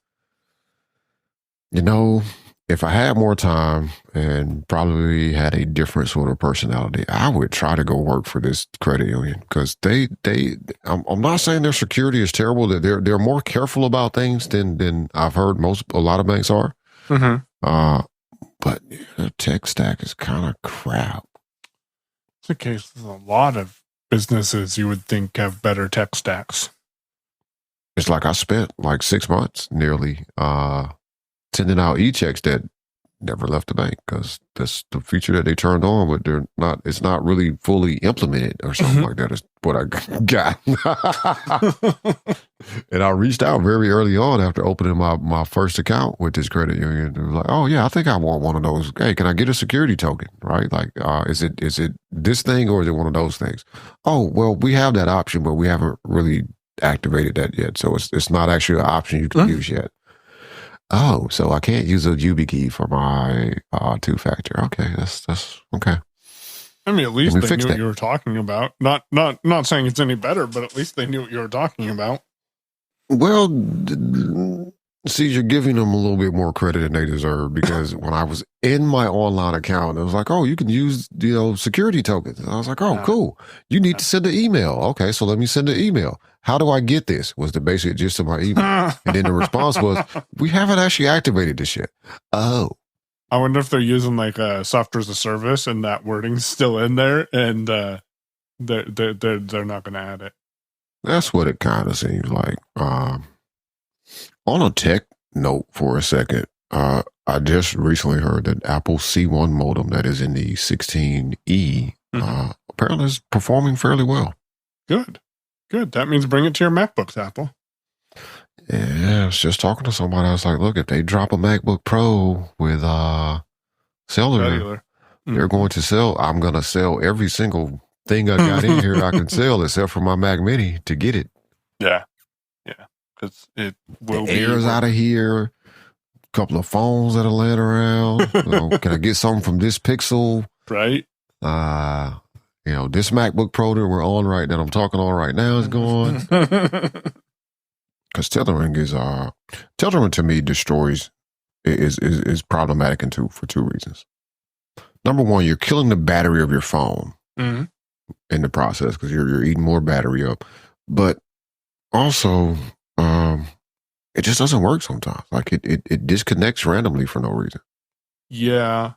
[SPEAKER 2] If I had more time and probably had a different sort of personality, I would try to go work for this credit union because I'm not saying their security is terrible. That they're more careful about things than I've heard a lot of banks are. But the tech stack is kind of crap.
[SPEAKER 1] It's the case with a lot of businesses you would think have better tech stacks.
[SPEAKER 2] It's like I spent like 6 months nearly sending out e-checks that never left the bank because that's the feature that they turned on, but it's not really fully implemented or something like that is what I got. And I reached out very early on after opening my first account with this credit union. They were like, oh yeah, I think I want one of those. Hey, can I get a security token? Right? Like, is it this thing or is it one of those things? Oh, well, we have that option, but we haven't really activated that yet. So it's not actually an option you can use yet. Oh, so I can't use a YubiKey for my two-factor. Okay, that's okay.
[SPEAKER 1] I mean, at least they knew what you were talking about. Not saying it's any better, but at least they knew what you were talking about.
[SPEAKER 2] Well, see, you're giving them a little bit more credit than they deserve because when I was in my online account, it was like, oh, you can use, security tokens. And I was like, oh, cool. You need to send an email. Okay, so let me send an email. How do I get this? Was the basic gist of my email. And then the response was, we haven't actually activated this yet. Oh.
[SPEAKER 1] I wonder if they're using like a software as a service and that wording's still in there and they're not going to add it.
[SPEAKER 2] That's what it kind of seems like. On a tech note for a second, I just recently heard that Apple C1 modem that is in the 16E apparently is performing fairly well.
[SPEAKER 1] Good. That means bring it to your MacBooks, Apple.
[SPEAKER 2] Yeah, I was just talking to somebody. I was like, look, if they drop a MacBook Pro with cellular, they're going to sell. I'm going to sell every single thing I got in here I can sell except for my Mac Mini to get it.
[SPEAKER 1] Yeah. Because it will
[SPEAKER 2] the air's out of here. A couple of phones that are laying around. Can I get something from this Pixel?
[SPEAKER 1] Right.
[SPEAKER 2] This MacBook Pro that we're on that I'm talking on right now is gone. Because tethering to me destroys is problematic for two reasons. Number one, you're killing the battery of your phone in the process because you're eating more battery up. But also, it just doesn't work sometimes. Like it disconnects randomly for no reason.
[SPEAKER 1] Yeah.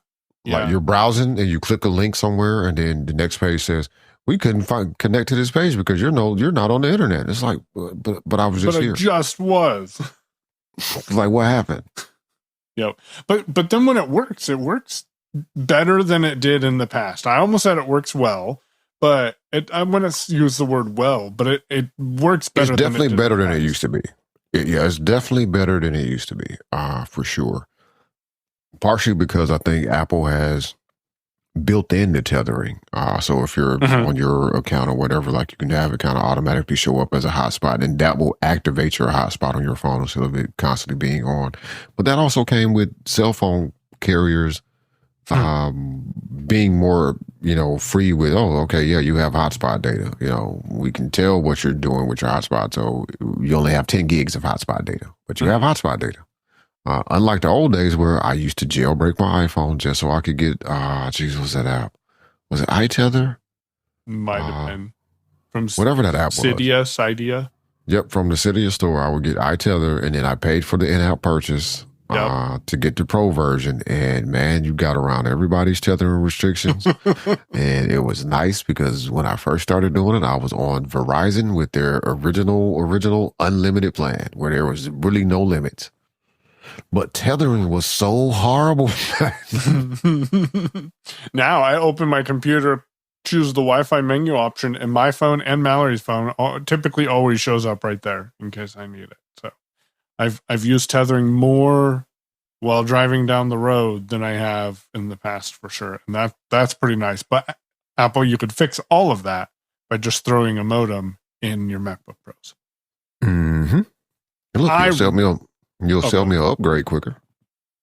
[SPEAKER 2] Like you're browsing and you click a link somewhere, and then the next page says, "We couldn't connect to this page because you're not on the internet." It's like, but I was just here.
[SPEAKER 1] Just was.
[SPEAKER 2] Like, what happened?
[SPEAKER 1] Yep. But then when it works better than it did in the past. I almost said it works well, but I'm going to use the word well, but it works better.
[SPEAKER 2] It's definitely better than it used to be. Yeah, it's definitely better than it used to be, for sure. Partially because I think Apple has built in the tethering. So if you're on your account or whatever, like you can have it kind of automatically show up as a hotspot, and that will activate your hotspot on your phone instead of it constantly being on. But that also came with cell phone carriers being more, free with, you have hotspot data. We can tell what you're doing with your hotspot. So you only have 10 gigs of hotspot data, but you have hotspot data. Unlike the old days where I used to jailbreak my iPhone just so I could get, what's that app? Was it iTether?
[SPEAKER 1] Might have been. From
[SPEAKER 2] whatever that app was.
[SPEAKER 1] Idea.
[SPEAKER 2] Yep, from the Cydia store, I would get iTether, and then I paid for the in-app purchase to get the pro version. And man, you got around everybody's tethering restrictions. And it was nice because when I first started doing it, I was on Verizon with their original unlimited plan where there was really no limits. But tethering was so horrible.
[SPEAKER 1] Now I open my computer, choose the Wi-Fi menu option, and my phone and Mallory's phone typically always shows up right there in case I need it. So I've used tethering more while driving down the road than I have in the past for sure. And that's pretty nice. But Apple, you could fix all of that by just throwing a modem in your MacBook Pros.
[SPEAKER 2] Mm-hmm. And look, you'll sell me an upgrade quicker.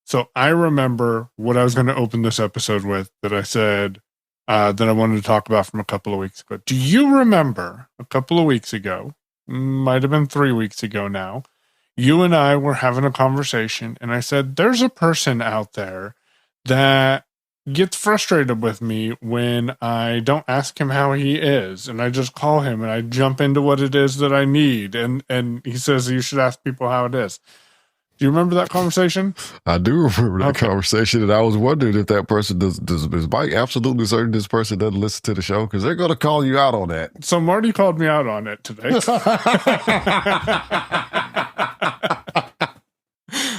[SPEAKER 1] So I remember what I was going to open this episode with that I said that I wanted to talk about from a couple of weeks ago. Do you remember a couple of weeks ago, might have been 3 weeks ago now, you and I were having a conversation and I said, there's a person out there that gets frustrated with me when I don't ask him how he is and I just call him and I jump into what it is that I need. And he says, you should ask people how it is. Do you remember that conversation?
[SPEAKER 2] I do remember that conversation, and I was wondering if that person is Mike absolutely certain this person doesn't listen to the show? Because they're going to call you out on that.
[SPEAKER 1] So Marty called me out on it today.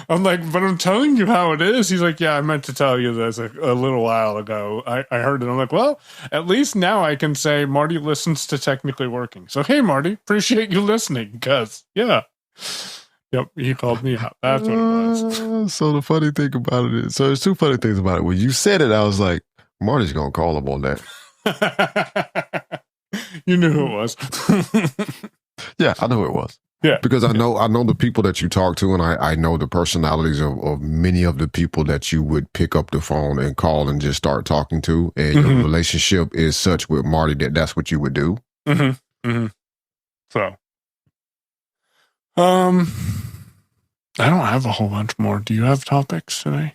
[SPEAKER 1] I'm like, but I'm telling you how it is. He's like, yeah, I meant to tell you this a little while ago. I heard it. I'm like, well, at least now I can say Marty listens to Technically Working. So, hey, Marty, appreciate you listening because, yeah. Yep, he called me out. That's what it was.
[SPEAKER 2] So the funny thing about it is, so there's two funny things about it. When you said it, I was like, Marty's going to call him on that.
[SPEAKER 1] You knew who it was.
[SPEAKER 2] Yeah, I know who it was.
[SPEAKER 1] Yeah.
[SPEAKER 2] Because I know the people that you talk to, and I know the personalities of many of the people that you would pick up the phone and call and just start talking to. And your relationship is such with Marty that that's what you would do.
[SPEAKER 1] So. I don't have a whole bunch more. Do you have topics today?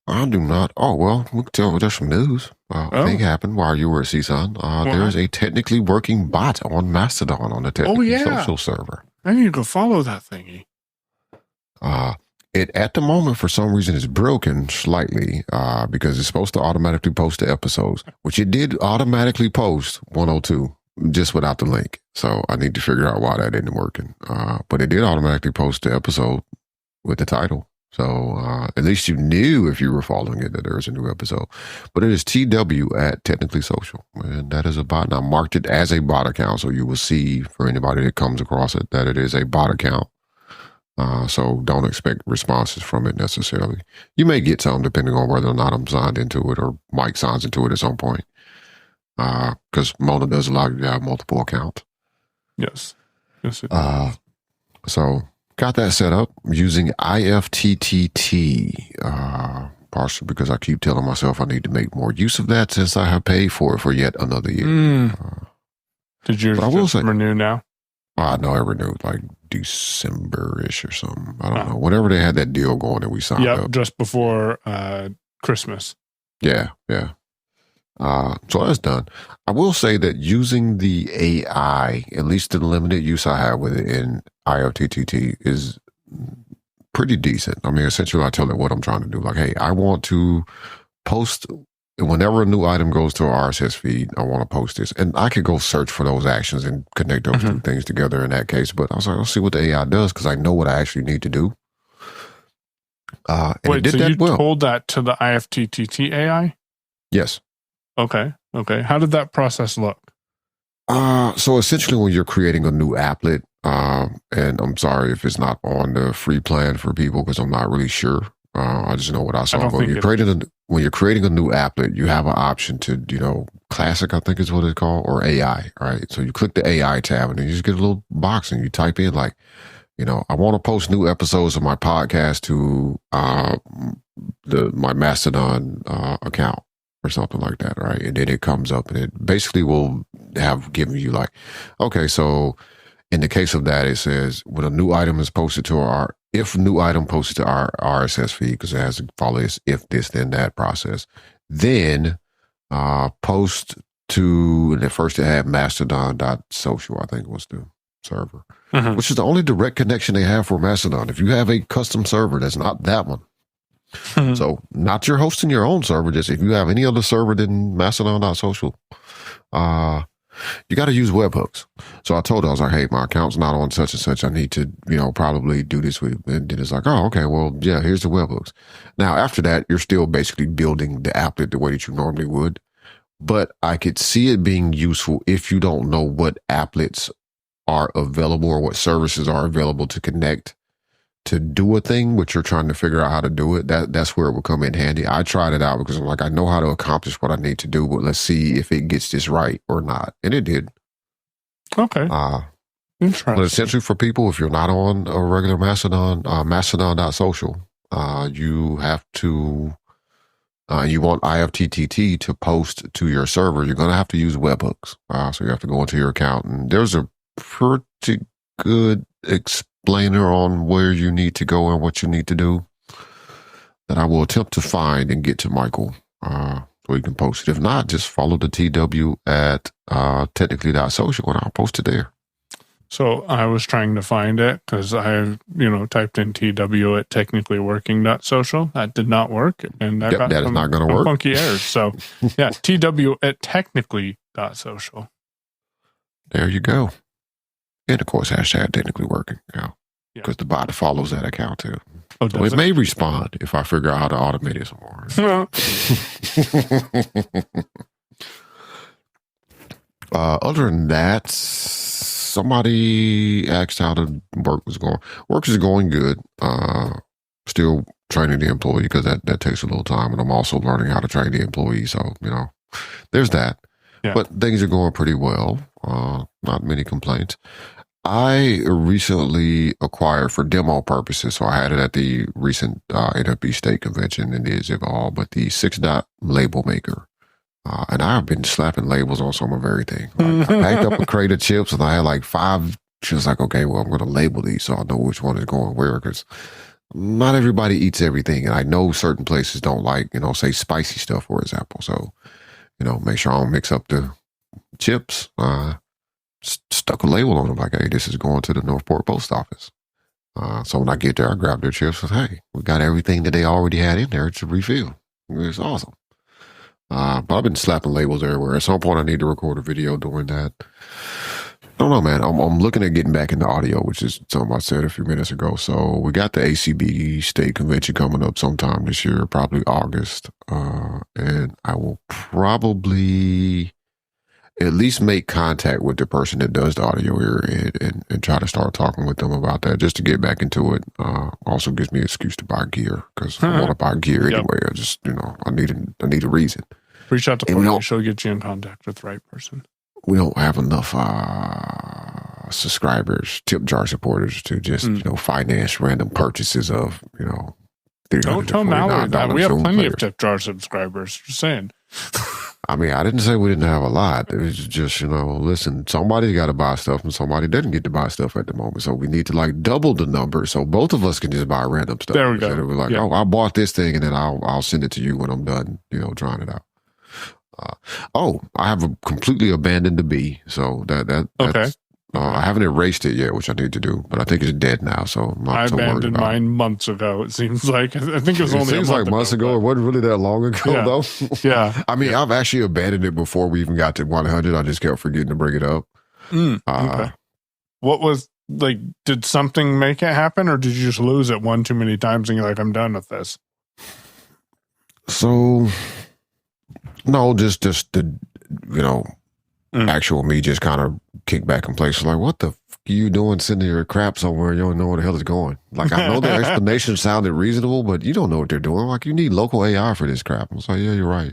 [SPEAKER 2] I do not. Oh, well, we can tell there's some news. Thing happened while you were at CSUN. There is a technically working bot on Mastodon on the Technically Social server.
[SPEAKER 1] I need to go follow that thingy.
[SPEAKER 2] It at the moment, for some reason, is broken slightly because it's supposed to automatically post the episodes, which it did automatically post 102. Just without the link. So I need to figure out why that isn't working. But it did automatically post the episode with the title. So at least you knew if you were following it that there was a new episode. But it is TW at Technically Social. And that is a bot. And I marked it as a bot account. So you will see for anybody that comes across it that it is a bot account. So don't expect responses from it necessarily. You may get some depending on whether or not I'm signed into it or Mike signs into it at some point. Because Mona does allow you to have multiple accounts.
[SPEAKER 1] Yes. Yes, it
[SPEAKER 2] so got that set up using IFTTT, partially because I keep telling myself I need to make more use of that since I have paid for it for yet another year.
[SPEAKER 1] Did you renew now?
[SPEAKER 2] I know I renewed like December-ish or something. I don't know. Whenever they had that deal going and we signed up.
[SPEAKER 1] Just before Christmas.
[SPEAKER 2] Yeah. So that's done. I will say that using the AI, at least the limited use I have with it in IOTTT, is pretty decent. I mean, essentially, I tell it what I'm trying to do. Like, hey, I want to post whenever a new item goes to our RSS feed. I want to post this, and I could go search for those actions and connect those two things together in that case. But I was like, let's see what the AI does because I know what I actually need to do. And
[SPEAKER 1] Wait,
[SPEAKER 2] it did
[SPEAKER 1] so
[SPEAKER 2] that
[SPEAKER 1] you
[SPEAKER 2] well.
[SPEAKER 1] told that to the IFTTT AI?
[SPEAKER 2] Yes.
[SPEAKER 1] Okay. How did that process look?
[SPEAKER 2] So essentially, when you're creating a new applet, and I'm sorry if it's not on the free plan for people because I'm not really sure. I just know what I saw. But when you're creating a new applet, you have an option to, classic, I think is what it's called, or AI, right? So you click the AI tab and then you just get a little box and you type in like, I want to post new episodes of my podcast to my Mastodon account or something like that, right? And then it comes up and it basically will have given you like, okay, so in the case of that, it says when a new item is posted to if new item posted to our RSS feed, because it has to follow this if this then that process, then post to, and at first it had mastodon.social, I think was the server, which is the only direct connection they have for Mastodon. If you have a custom server, that's not that one. So not you're hosting your own server, just if you have any other server than mastodon.social, you got to use webhooks. So I told her, I was like, hey, my account's not on such and such. I need to, probably do this with, and then it's like, oh, okay, well, yeah, here's the webhooks. Now, after that, you're still basically building the applet the way that you normally would. But I could see it being useful if you don't know what applets are available or what services are available to connect to do a thing, but you're trying to figure out how to do it. That's where it will come in handy. I tried it out because I'm like, I know how to accomplish what I need to do, but let's see if it gets this right or not. And it did.
[SPEAKER 1] Okay. Interesting.
[SPEAKER 2] But essentially for people, if you're not on a regular Mastodon, mastodon.social, you have to, you want IFTTT to post to your server, you're going to have to use webhooks. So you have to go into your account, and there's a pretty good explainer on where you need to go and what you need to do that I will attempt to find and get to Michael so you can post it. If not, just follow the TW at technically.social and I'll post it there.
[SPEAKER 1] So I was trying to find it because I, typed in TW at technicallyworking.social. That did not work. And that
[SPEAKER 2] is not going to work.
[SPEAKER 1] Funky errors. So yeah, TW at technically.social.
[SPEAKER 2] There you go. And of course, hashtag technically working. Because the bot follows that account too. Oh, so it may respond if I figure out how to automate it some more. Other than that, somebody asked how the work was going. Work is going good. Still training the employee because that takes a little time. And I'm also learning how to train the employee. So, there's that. Yeah. But things are going pretty well. Not many complaints. I recently acquired for demo purposes, so I had it at the recent NFB state convention in the Exhibit Hall, but the 6-dot label maker. And I've been slapping labels on some of everything. Like, I packed up a crate of chips and I had like 5. She was like, okay, well, I'm going to label these so I know which one is going where, because not everybody eats everything. And I know certain places don't like, say spicy stuff, for example. So, make sure I don't mix up the chips. Stuck a label on them like, hey, this is going to the Northport post office. So when I get there, I grab their chips and say, hey, we got everything that they already had in there to refill. It's awesome. But I've been slapping labels everywhere. At some point, I need to record a video doing that. I don't know, man. I'm looking at getting back into audio, which is something I said a few minutes ago. So we got the ACB state convention coming up sometime this year, probably August. And I will probably at least make contact with the person that does the audio here and try to start talking with them about that just to get back into it. Also gives me an excuse to buy gear because I want to buy gear anyway. I just, I need a reason.
[SPEAKER 1] Reach out to Porter. She'll get you in contact with the right person.
[SPEAKER 2] We don't have enough subscribers, tip jar supporters to just, finance random purchases of,
[SPEAKER 1] Don't tell Mallory that. We have plenty of tip jar subscribers. Just saying.
[SPEAKER 2] I mean, I didn't say we didn't have a lot. It was just, listen, somebody's got to buy stuff and somebody doesn't get to buy stuff at the moment. So we need to double the number so both of us can just buy random stuff.
[SPEAKER 1] There we go.
[SPEAKER 2] We're like, oh, I bought this thing and then I'll send it to you when I'm done, trying it out. I have completely abandoned the bee. So that's
[SPEAKER 1] okay.
[SPEAKER 2] I haven't erased it yet, which I need to do, but I think it's dead now. So I'm not
[SPEAKER 1] I
[SPEAKER 2] so worried
[SPEAKER 1] abandoned
[SPEAKER 2] about
[SPEAKER 1] mine months ago. It seems like I think it was
[SPEAKER 2] it. It
[SPEAKER 1] only a
[SPEAKER 2] seems
[SPEAKER 1] month
[SPEAKER 2] like months ago.
[SPEAKER 1] but,
[SPEAKER 2] It wasn't really that long ago,
[SPEAKER 1] yeah,
[SPEAKER 2] though.
[SPEAKER 1] yeah.
[SPEAKER 2] I mean, I've actually abandoned it before we even got to 100. I just kept forgetting to bring it up.
[SPEAKER 1] Okay. What was like? Did something make it happen, or did you just lose it one too many times and you're like, I'm done with this?
[SPEAKER 2] So, no, just the actual me just kind of kicked back in place. Like, what the f are you doing sending your crap somewhere? You don't know where the hell it's going. Like, I know their explanation sounded reasonable, but you don't know what they're doing. Like, you need local AI for this crap. I was like, yeah, you're right.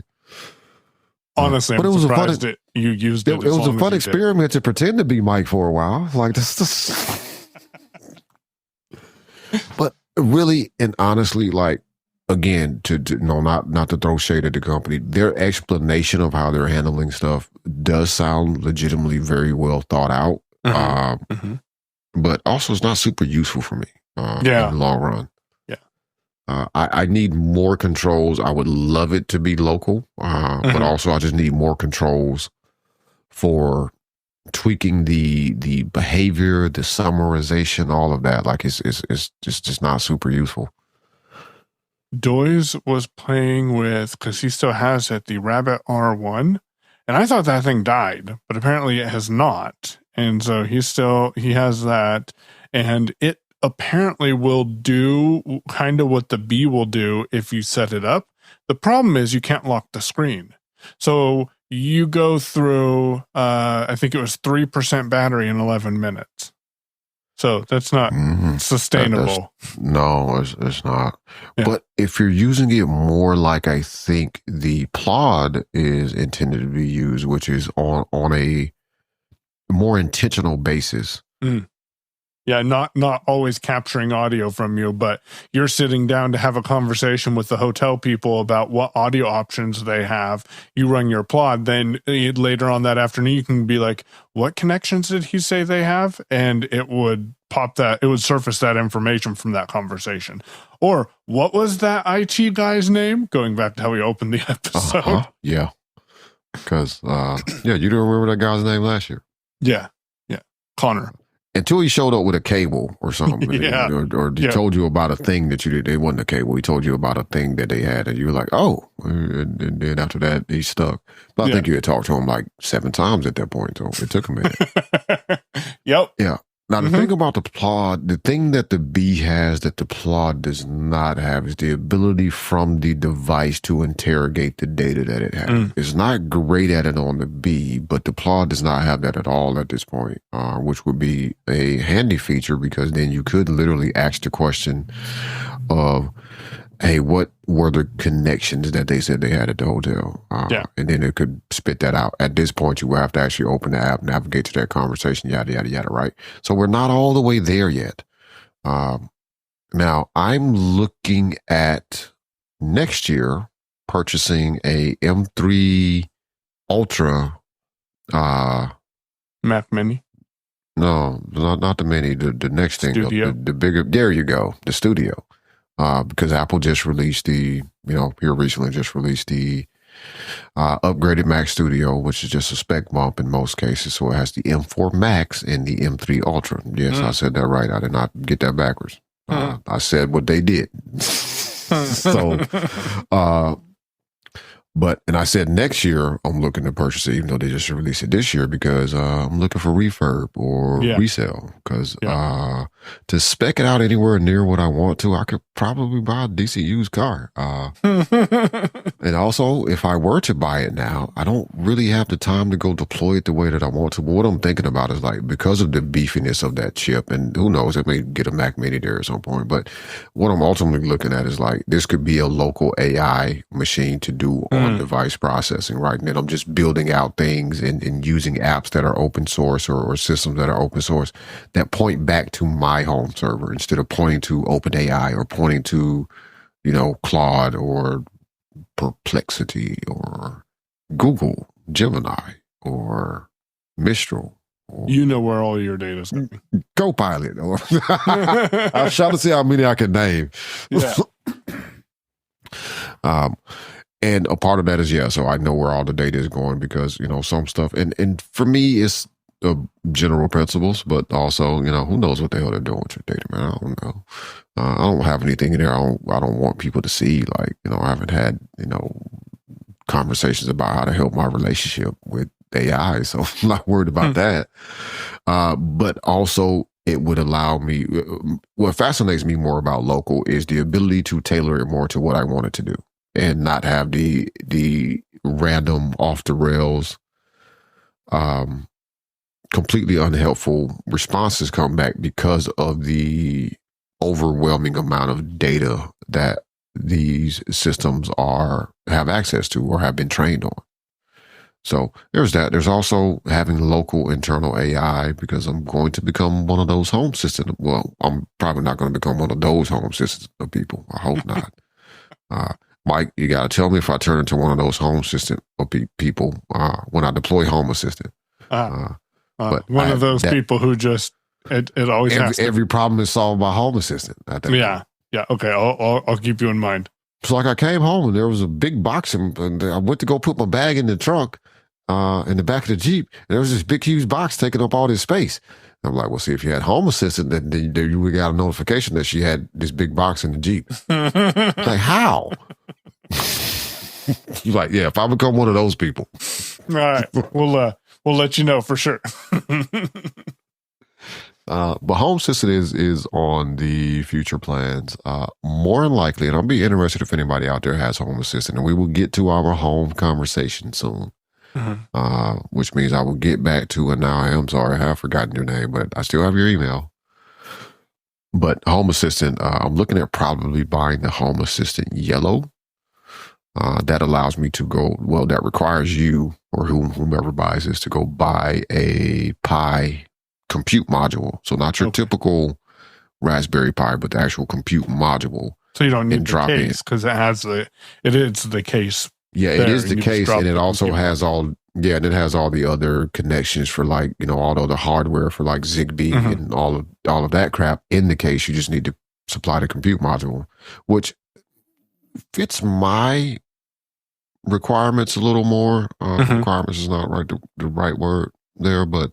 [SPEAKER 1] Honestly,
[SPEAKER 2] but
[SPEAKER 1] I'm
[SPEAKER 2] it was
[SPEAKER 1] surprised that you used it.
[SPEAKER 2] It was a fun experiment to pretend to be Mike for a while. Like, this. But really and honestly, like, again, not to throw shade at the company, their explanation of how they're handling stuff does sound legitimately very well thought out. But also it's not super useful for me in the long run. I need more controls. I would love it to be local, but also I just need more controls for tweaking the behavior, the summarization, all of that. Like it's just not super useful.
[SPEAKER 1] Doyes was playing with, because he still has it, the Rabbit R1, and I thought that thing died, but apparently it has not. And so he has that, and it apparently will do kind of what the Bee will do if you set it up. The problem is you can't lock the screen. So you go through, I think it was 3% battery in 11 minutes. So that's not sustainable.
[SPEAKER 2] No, it's not. Yeah. But if you're using it more like I think the Plod is intended to be used, which is on a more intentional basis.
[SPEAKER 1] Yeah, not always capturing audio from you, but you're sitting down to have a conversation with the hotel people about what audio options they have. You run your Plod, then later on that afternoon, you can be like, what connections did he say they have? And it would it would surface that information from that conversation. Or what was that IT guy's name? Going back to how we opened the episode.
[SPEAKER 2] Yeah. Because, you don't remember that guy's name last year.
[SPEAKER 1] Yeah. Connor.
[SPEAKER 2] Until he showed up with a cable or something, or he told you about a thing that you did. It wasn't a cable. He told you about a thing that they had, and you were like, "Oh!" And then after that, he stuck. But I think you had talked to him like 7 times at that point, so it took a minute.
[SPEAKER 1] Yep.
[SPEAKER 2] Yeah. Now, the thing about the Plod, the thing that the Bee has that the Plod does not have is the ability from the device to interrogate the data that it has. It's not great at it on the Bee, but the Plod does not have that at all at this point, which would be a handy feature because then you could literally ask the question of, hey, what were the connections that they said they had at the hotel? And then it could spit that out. At this point, you will have to actually open the app, navigate to that conversation, yada, yada, yada, right? So we're not all the way there yet. Now, I'm looking at next year purchasing a M3 Ultra.
[SPEAKER 1] Mac Mini?
[SPEAKER 2] No, not the Mini, the next thing. The bigger, there you go, the Studio. Because Apple just released here recently just released the upgraded Mac Studio, which is just a spec bump in most cases. So it has the M4 Max and the M3 Ultra. Yes, I said that right. I did not get that backwards. I said what they did. So, and I said next year I'm looking to purchase it, even though they just released it this year, because I'm looking for refurb or resale. Because to spec it out anywhere near what I want to, I could probably buy a decent used car. And also, if I were to buy it now, I don't really have the time to go deploy it the way that I want to. But what I'm thinking about is like, because of the beefiness of that chip, and who knows, I may get a Mac Mini there at some point. But what I'm ultimately looking at is like, this could be a local AI machine to do on device processing, right? And then I'm just building out things and using apps that are open source or systems that are open source that point back to my home server instead of pointing to OpenAI or pointing to, Claude or Perplexity or Google, Gemini or Mistral.
[SPEAKER 1] You know where all your data is going.
[SPEAKER 2] Copilot. I'm trying to see how many I can name.
[SPEAKER 1] Yeah.
[SPEAKER 2] And a part of that is, so I know where all the data is going because, some stuff. And for me, it's the general principles, but also, who knows what the hell they're doing with your data, man. I don't know. I don't have anything in there. I don't want people to see, like, I haven't had, conversations about how to help my relationship with AI. So I'm not worried about that. But also it would allow me, what fascinates me more about local is the ability to tailor it more to what I want it to do and not have the random off the rails, completely unhelpful responses come back because of the overwhelming amount of data that these systems have access to or have been trained on. So there's that. There's also having local internal AI because I'm going to become one of those home assistants. Well, I'm probably not going to become one of those home assistants of people. I hope not. Mike, you got to tell me if I turn into one of those home assistant of people when I deploy home assistant.
[SPEAKER 1] But one of those people who just it always has to.
[SPEAKER 2] Every problem is solved by home assistant.
[SPEAKER 1] Yeah. Okay, I'll keep you in mind.
[SPEAKER 2] It's like I came home and there was a big box and I went to go put my bag in the trunk in the back of the Jeep. And there was this big, huge box taking up all this space. I'm like, well, see, if you had home assistant, then you would got a notification that she had this big box in the Jeep. Like, how? You're like, yeah, if I become one of those people.
[SPEAKER 1] All right. We'll let you know for sure.
[SPEAKER 2] But home assistant is on the future plans. More than likely, and I'll be interested if anybody out there has home assistant, and we will get to our home conversation soon. Which means I will get back to, and now I am sorry, I have forgotten your name, but I still have your email. But home assistant, I'm looking at probably buying the home assistant yellow. That allows me to go, well, that requires you or whomever buys this to go buy a Pi compute module. So not your typical Raspberry Pi, but the actual compute module.
[SPEAKER 1] So you don't need the case because it is the case.
[SPEAKER 2] Yeah, it is the case, and it also has and it has all the other connections for like, all the other hardware for like Zigbee and all of that crap in the case. You just need to supply the compute module, which fits my requirements a little more. Requirements is not the right word there, but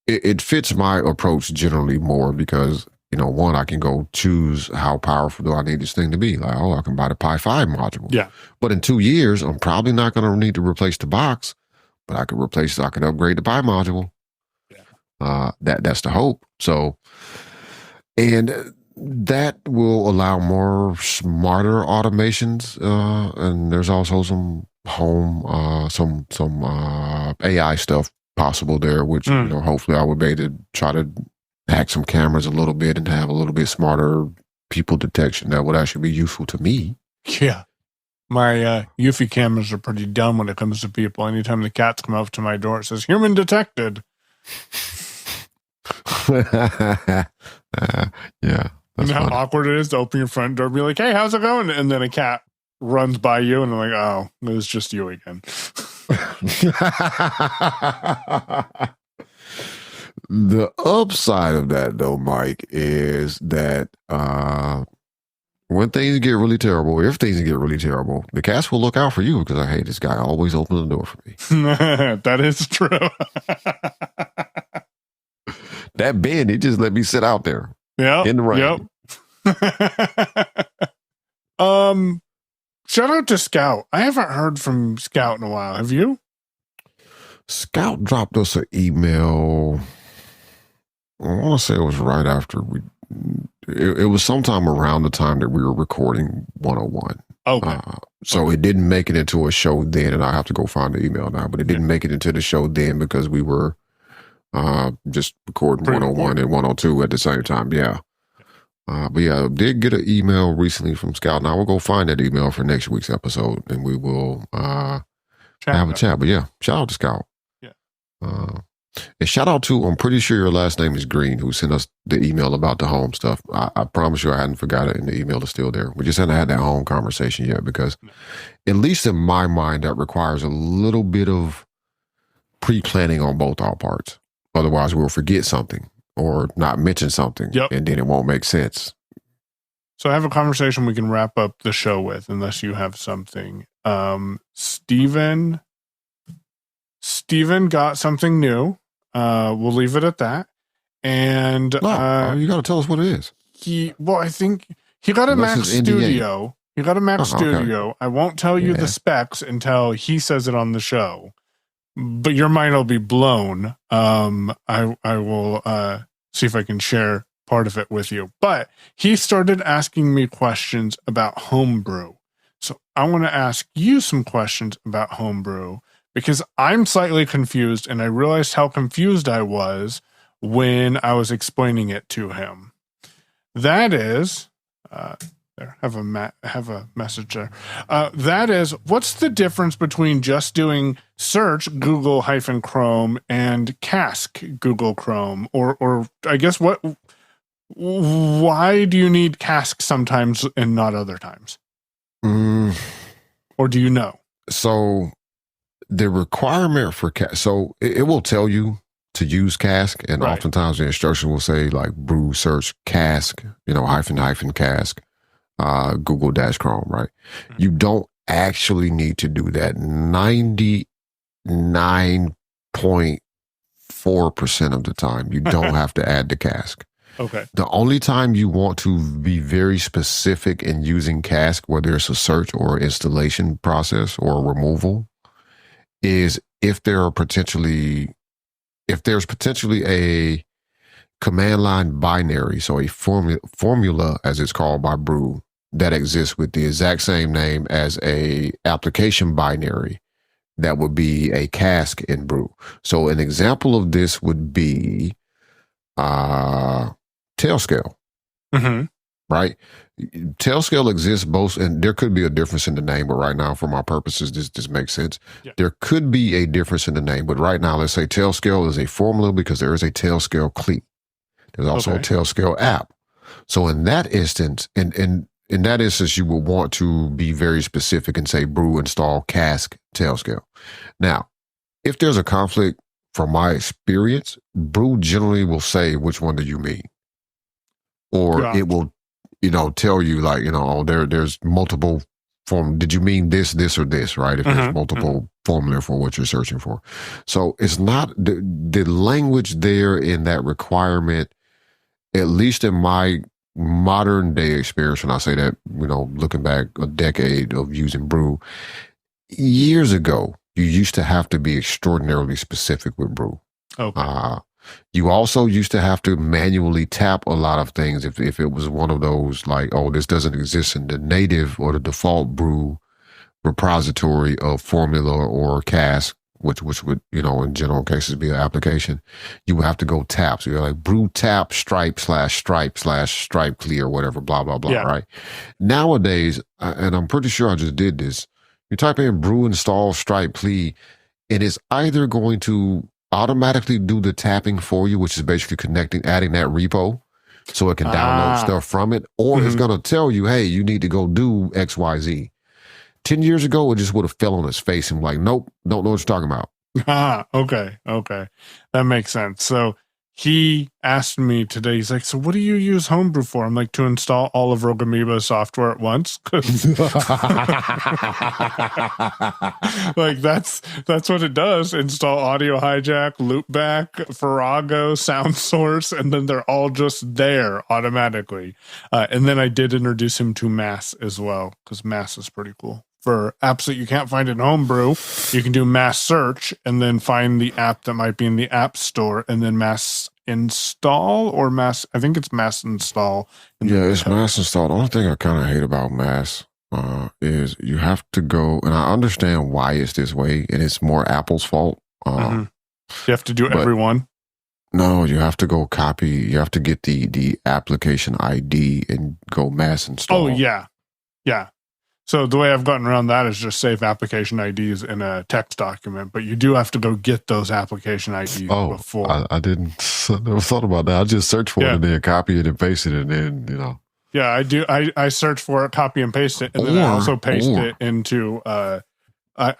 [SPEAKER 2] it fits my approach generally more because, one, I can go choose how powerful do I need this thing to be. Like, I can buy the Pi 5 module.
[SPEAKER 1] Yeah.
[SPEAKER 2] But in 2 years, I'm probably not going to need to replace the box, but I could upgrade the Pi module. Yeah. That's the hope. So, and that will allow more smarter automations. And there's also some home, some AI stuff possible there, which, hopefully I would be able to try to hack some cameras a little bit and have a little bit smarter people detection that would actually be useful to me.
[SPEAKER 1] Yeah. My Eufy cameras are pretty dumb when it comes to people. Anytime the cats come up to my door, it says, human detected.
[SPEAKER 2] Yeah.
[SPEAKER 1] You know how awkward it is to open your front door and be like, hey, how's it going? And then a cat runs by you and I'm like, oh, it was just you again.
[SPEAKER 2] The upside of that, though, Mike, is that when things get really terrible, if things get really terrible, the cats will look out for you because I hate this guy always opening the door for me.
[SPEAKER 1] That is true.
[SPEAKER 2] That Ben, he just let me sit out there.
[SPEAKER 1] Yeah.
[SPEAKER 2] In the rain.
[SPEAKER 1] Yep. Shout out to Scout. I haven't heard from Scout in a while. Have you?
[SPEAKER 2] Scout dropped us an email. I want to say it was right after it was sometime around the time that we were recording 101.
[SPEAKER 1] Okay.
[SPEAKER 2] So it didn't make it into a show then, and I have to go find the email now, but it didn't make it into the show then because we were just recording 101 and 102 at the same time. Yeah. But yeah, I did get an email recently from Scout. Now we'll go find that email for next week's episode and we will have a chat. But yeah, shout out to Scout.
[SPEAKER 1] Yeah.
[SPEAKER 2] And shout out to, I'm pretty sure your last name is Green, who sent us the email about the home stuff. I promise you I hadn't forgot it and the email is still there. We just hadn't had that home conversation yet because at least in my mind, that requires a little bit of pre-planning on both our parts. Otherwise we'll forget something or not mention something and then it won't make sense.
[SPEAKER 1] So I have a conversation we can wrap up the show with unless you have something Steven got something new. We'll leave it at that. And
[SPEAKER 2] you got to tell us what it is.
[SPEAKER 1] I think he got a Mac Studio.
[SPEAKER 2] NDA.
[SPEAKER 1] He got a Mac Studio.
[SPEAKER 2] Okay.
[SPEAKER 1] I won't tell you the specs until he says it on the show, but your mind will be blown. I will see if I can share part of it with you. But he started asking me questions about homebrew. So I want to ask you some questions about homebrew because I'm slightly confused, and I realized how confused I was when I was explaining it to him. That is, there, have a message there. That is, what's the difference between just doing search Google-Chrome and Cask Google Chrome? Or I guess why do you need Cask sometimes and not other times? Or do you know?
[SPEAKER 2] So the requirement for Cask, so it will tell you to use Cask, and oftentimes the instruction will say like brew search Cask, hyphen Cask, Google-Chrome, right? Mm-hmm. You don't actually need to do that. 99.4% of the time, you don't have to add the Cask.
[SPEAKER 1] Okay.
[SPEAKER 2] The only time you want to be very specific in using Cask, whether it's a search or installation process or removal, is if there's potentially a command line binary, so a formula as it's called by Brew, that exists with the exact same name as a application binary that would be a Cask in Brew. So an example of this would be Tailscale.
[SPEAKER 1] Mm-hmm.
[SPEAKER 2] Right? Tailscale exists both, and there could be a difference in the name, but right now, for my purposes, this makes sense. Yeah. There could be a difference in the name, but right now, let's say Tailscale is a formula because there is a Tailscale cleat. There's also a Tailscale app. So in that instance, in that instance, you will want to be very specific and say brew install Cask Tailscale. Now, if there's a conflict, from my experience, Brew generally will say, which one do you mean? Or it will, tell you like, there's multiple form. Did you mean this, or this, right? If there's multiple formula for what you're searching for. So it's not the language there in that requirement, at least in my modern day experience. When I say that, looking back a decade of using Brew, years ago, you used to have to be extraordinarily specific with Brew.
[SPEAKER 1] Okay.
[SPEAKER 2] You also used to have to manually tap a lot of things if it was one of those like, oh, this doesn't exist in the native or the default Brew repository of formula or Cask, which would, in general cases be an application. You would have to go tap. So you're like brew tap stripe /stripe clear, whatever, blah, blah, blah, right? Nowadays, and I'm pretty sure I just did this, you type in brew install stripe clear, and it's either going to automatically do the tapping for you, which is basically adding that repo so it can download stuff from it, or it's going to tell you, hey, you need to go do XYZ. 10 years ago, it just would have fell on his face and like, nope, don't know what you're talking about.
[SPEAKER 1] Okay. That makes sense. So he asked me today, he's like, so what do you use Homebrew for? I'm like, to install all of Rogue Amoeba software at once. Like that's what it does. Install Audio Hijack, Loopback, Farrago, Sound Source, and then they're all just there automatically. And then I did introduce him to Mass as well, because Mass is pretty cool. For apps that you can't find in Homebrew, you can do mass search and then find the app that might be in the App Store and then mass install or mass. I think it's mass install.
[SPEAKER 2] Yeah, it's mass install. The only thing I kind of hate about mass is you have to go, and I understand why it's this way, and it's more Apple's fault.
[SPEAKER 1] You have to do every one.
[SPEAKER 2] No, you have to go copy. You have to get the application ID and go mass install.
[SPEAKER 1] Oh, yeah. So the way I've gotten around that is just save application IDs in a text document, but you do have to go get those application IDs before.
[SPEAKER 2] I never thought about that. I just search for it and then copy it and paste it, and then,
[SPEAKER 1] Yeah, I do. I search for it, copy and paste it, and then I also paste it into, I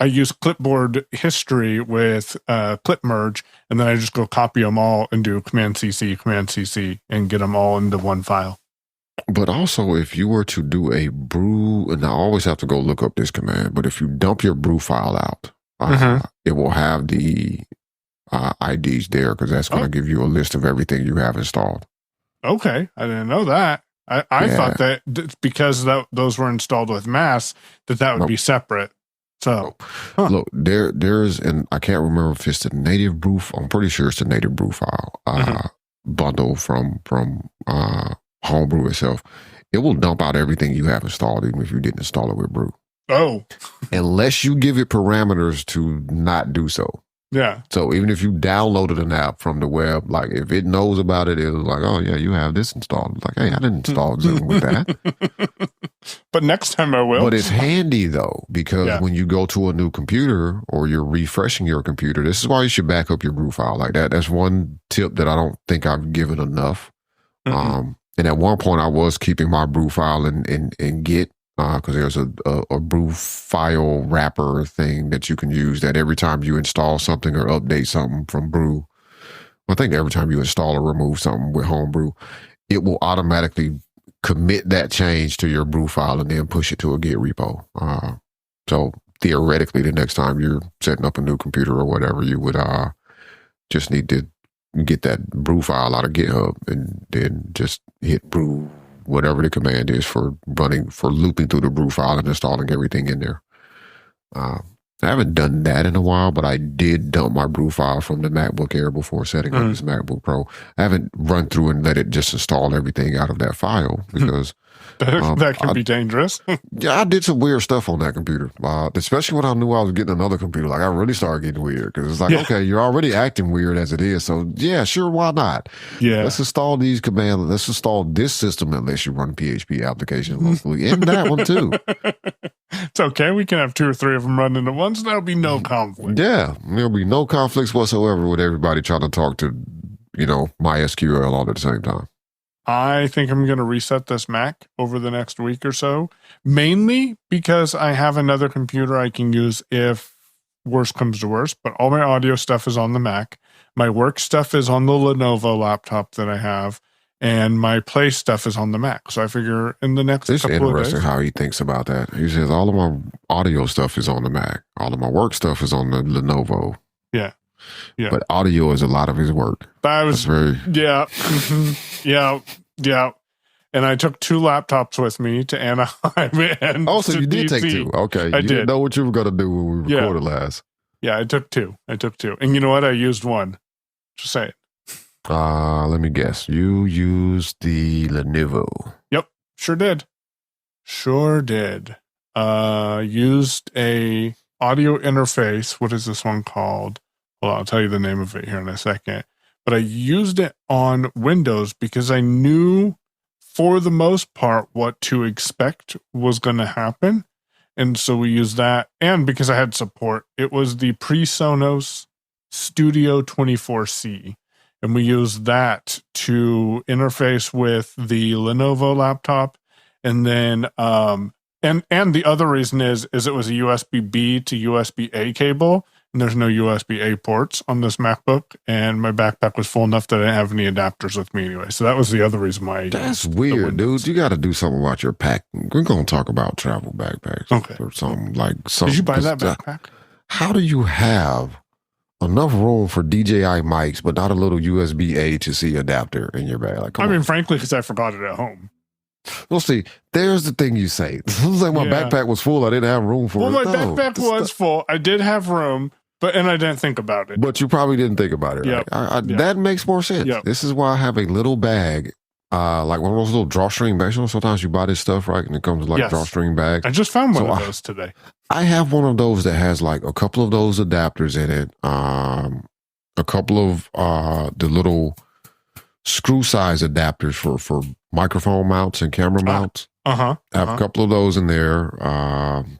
[SPEAKER 1] use clipboard history with clip merge, and then I just go copy them all and do Command CC, and get them all into one file.
[SPEAKER 2] But also, if you were to do a brew, and I always have to go look up this command, but if you dump your brew file out, it will have the IDs there because that's going to give you a list of everything you have installed.
[SPEAKER 1] Okay. I didn't know that. I thought that because those were installed with mass, that would be separate. So,
[SPEAKER 2] look, there's, and I can't remember if it's the native brew. I'm pretty sure it's the native brew file bundle from Homebrew itself. It will dump out everything you have installed, even if you didn't install it with brew.
[SPEAKER 1] Oh,
[SPEAKER 2] unless you give it parameters to not do so.
[SPEAKER 1] Yeah.
[SPEAKER 2] So even if you downloaded an app from the web, like if it knows about it, it's like, oh yeah, you have this installed. It's like, hey, I didn't install Zoom with that.
[SPEAKER 1] But next time I will.
[SPEAKER 2] But it's handy though, because when you go to a new computer or you're refreshing your computer, this is why you should back up your brew file like that. That's one tip that I don't think I've given enough. And at one point I was keeping my brew file in Git. Because there's a brew file wrapper thing that you can use that every time you install something or update something from brew, I think every time you install or remove something with Homebrew, it will automatically commit that change to your brew file and then push it to a Git repo. So theoretically, the next time you're setting up a new computer or whatever, you would just need to get that brew file out of GitHub and then just hit brew, whatever the command is for looping through the brew file and installing everything in there. I haven't done that in a while, but I did dump my brew file from the MacBook Air before setting up this MacBook Pro. I haven't run through and let it just install everything out of that file because
[SPEAKER 1] that can be dangerous.
[SPEAKER 2] Yeah, I did some weird stuff on that computer, especially when I knew I was getting another computer. Like I really started getting weird because it's like, okay, you're already acting weird as it is. So yeah, sure, why not?
[SPEAKER 1] Yeah,
[SPEAKER 2] let's install these commands. Let's install this system unless you run PHP application locally and that one too.
[SPEAKER 1] It's okay. We can have 2 or 3 of them running at once. There'll be no conflict.
[SPEAKER 2] Yeah, there'll be no conflicts whatsoever with everybody trying to talk to, MySQL all at the same time.
[SPEAKER 1] I think I'm going to reset this Mac over the next week or so, mainly because I have another computer I can use if worst comes to worst, but all my audio stuff is on the Mac. My work stuff is on the Lenovo laptop that I have, and my play stuff is on the Mac. So I figure in the next couple of days. It's interesting
[SPEAKER 2] how he thinks about that. He says, all of my audio stuff is on the Mac. All of my work stuff is on the Lenovo.
[SPEAKER 1] Yeah. Yeah.
[SPEAKER 2] But audio is a lot of his work.
[SPEAKER 1] Yeah. And I took 2 laptops with me to Anaheim. And
[SPEAKER 2] so you did take 2. Okay. You didn't know what you were going to do when we recorded last.
[SPEAKER 1] Yeah, I took 2. And you know what? I used one. Just say it.
[SPEAKER 2] Let me guess. You used the Lenovo.
[SPEAKER 1] Yep, sure did. Used a audio interface. What is this one called? Well, I'll tell you the name of it here in a second. But I used it on Windows because I knew for the most part what to expect was going to happen. And so we used that. And because I had support, it was the PreSonus Studio 24C. And we used that to interface with the Lenovo laptop. And then, and the other reason is it was a USB-B to USB-A cable. And there's no USB-A ports on this MacBook. And my backpack was full enough that I didn't have any adapters with me anyway. So that was the other reason why.
[SPEAKER 2] That's weird, dude. You got to do something about your pack. We're going to talk about travel backpacks or something like something.
[SPEAKER 1] Did you buy that backpack?
[SPEAKER 2] How do you have enough room for DJI mics, but not a little USB-A to C adapter in your bag? Like,
[SPEAKER 1] frankly, because I forgot it at home.
[SPEAKER 2] Well, see, there's the thing you say. It was like my backpack was full. I didn't have room for it.
[SPEAKER 1] Well, my backpack was full. I did have room, and I didn't think about it.
[SPEAKER 2] But you probably didn't think about it.
[SPEAKER 1] Yep.
[SPEAKER 2] Right? That makes more sense.
[SPEAKER 1] Yep.
[SPEAKER 2] This is why I have a little bag, like one of those little drawstring bags. Sometimes you buy this stuff, right? And it comes with drawstring bags.
[SPEAKER 1] I just found one of those today.
[SPEAKER 2] I have one of those that has like a couple of those adapters in it. A couple of the little screw size adapters for microphone mounts and camera mounts. I have a couple of those in there.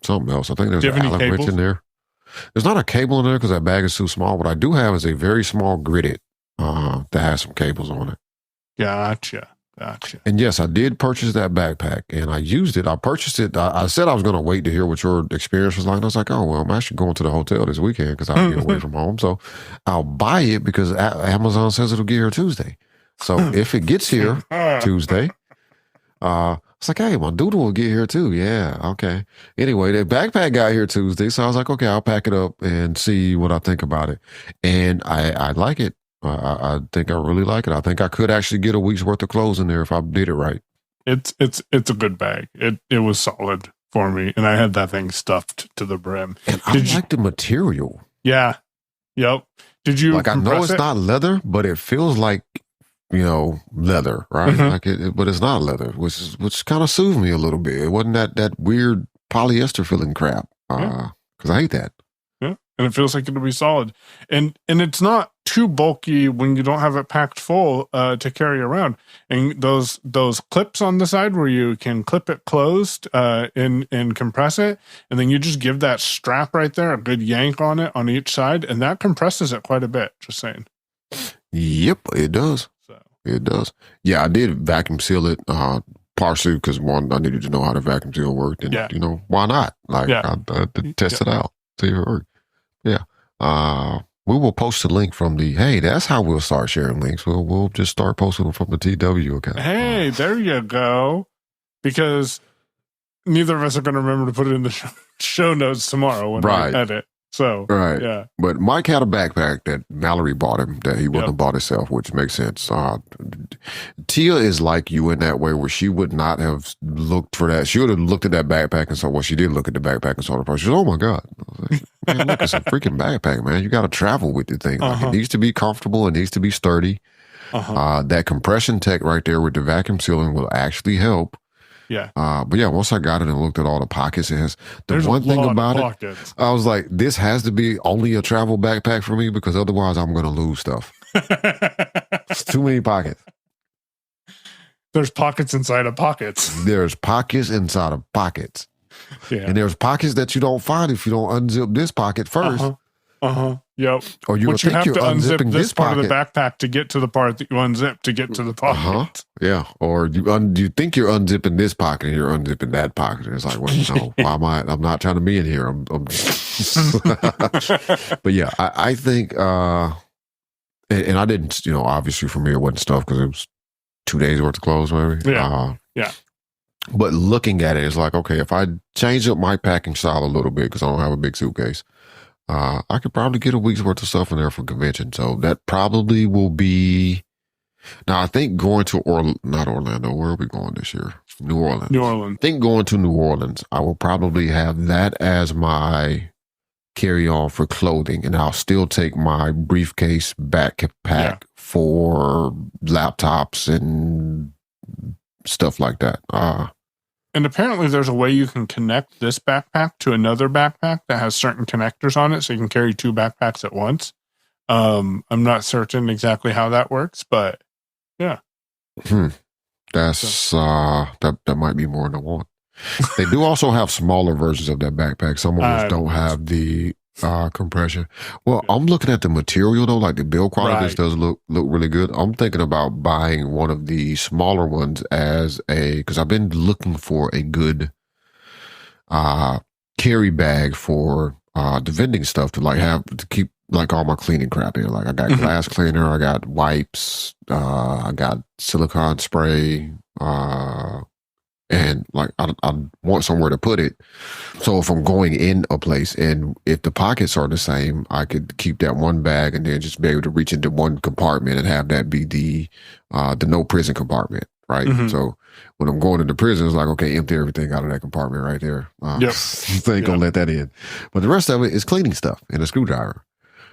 [SPEAKER 2] Something else. I think there's an Allen wrench in there. There's not a cable in there because that bag is too small. What I do have is a very small gridded that has some cables on it.
[SPEAKER 1] Gotcha.
[SPEAKER 2] And yes, I did purchase that backpack and I used it. I purchased it. I said I was going to wait to hear what your experience was like. And I was like, oh, well, I'm actually going to the hotel this weekend because I'll be away from home. So I'll buy it because Amazon says it'll get here Tuesday. So if it gets here Tuesday, It's like, hey, my doodle will get here too. Yeah, okay. Anyway, the backpack got here Tuesday, so I was like, okay, I'll pack it up and see what I think about it. And I like it. I think I really like it. I think I could actually get a week's worth of clothes in there if I did it right.
[SPEAKER 1] It's a good bag. It was solid for me, and I had that thing stuffed to the brim.
[SPEAKER 2] And I like the material.
[SPEAKER 1] Yeah. Yep. Did you
[SPEAKER 2] like? I know it's not leather, but it feels like leather, right? Mm-hmm. But it's not leather, which kind of soothed me a little bit. It wasn't that weird polyester feeling crap. Because I hate that.
[SPEAKER 1] Yeah, and it feels like it'll be solid, and it's not too bulky when you don't have it packed full to carry around. And those clips on the side where you can clip it closed and compress it, and then you just give that strap right there a good yank on it on each side, and that compresses it quite a bit. Just saying.
[SPEAKER 2] Yep, it does. It does. Yeah, I did vacuum seal it, partially because one, I needed to know how the vacuum seal worked, and why not? Like, I test it out, see if it worked. Yeah. We will post a link from the. Hey, that's how we'll start sharing links. We'll just start posting them from the TW account.
[SPEAKER 1] Hey, there you go. Because neither of us are going to remember to put it in the show notes tomorrow when I edit. So, yeah.
[SPEAKER 2] But Mike had a backpack that Mallory bought him that he wouldn't have bought himself, which makes sense. Tia is like you in that way where she would not have looked for that. She would have looked at that backpack and saw, well, she did look at the backpack and saw the price. She said, oh my God. I was like, man, look, it's a freaking backpack, man. You got to travel with the thing. Like, it needs to be comfortable. It needs to be sturdy. That compression tech right there with the vacuum sealing will actually help.
[SPEAKER 1] Yeah.
[SPEAKER 2] But yeah, once I got it and looked at all the pockets, it has the one thing about it. I was like, this has to be only a travel backpack for me because otherwise I'm going to lose stuff. It's too many pockets.
[SPEAKER 1] There's pockets inside of pockets.
[SPEAKER 2] There's pockets inside of pockets. Yeah. And there's pockets that you don't find if you don't unzip this pocket first.
[SPEAKER 1] Yep.
[SPEAKER 2] Or you have to unzip
[SPEAKER 1] this part of the backpack to get to the part that you unzip to get to the pocket.
[SPEAKER 2] Yeah. Or you think you're unzipping this pocket and you're unzipping that pocket. And it's like, well, no, why am I? I'm not trying to be in here. But yeah, I think, and I didn't, obviously for me it wasn't stuff because it was 2 days worth of clothes, maybe.
[SPEAKER 1] Yeah. Yeah.
[SPEAKER 2] But looking at it, it's like, okay, if I change up my packing style a little bit because I don't have a big suitcase. I could probably get a week's worth of stuff in there for convention. So that probably will be. Now, I think going to not Orlando. Where are we going this year? New Orleans. I think going to New Orleans, I will probably have that as my carry-on for clothing. And I'll still take my briefcase backpack for laptops and stuff like that.
[SPEAKER 1] And apparently there's a way you can connect this backpack to another backpack that has certain connectors on it, so you can carry two backpacks at once. I'm not certain exactly how that works, but yeah.
[SPEAKER 2] That's that might be more than I want. They do also have smaller versions of that backpack. Some of us don't have the compression. Well, I'm looking at the material though, like the build quality. This does look really good. I'm thinking about buying one of the smaller ones because I've been looking for a good carry bag for the vending stuff to have to keep like all my cleaning crap in. Like I got glass cleaner, I got wipes, I got silicone spray, and like I want somewhere to put it. So if I'm going in a place and if the pockets are the same, I could keep that one bag and then just be able to reach into one compartment and have that be the no prison compartment, right? So when I'm going into prison, it's like, okay, empty everything out of that compartment right there. So ain't gonna let that in. But the rest of it is cleaning stuff and a screwdriver.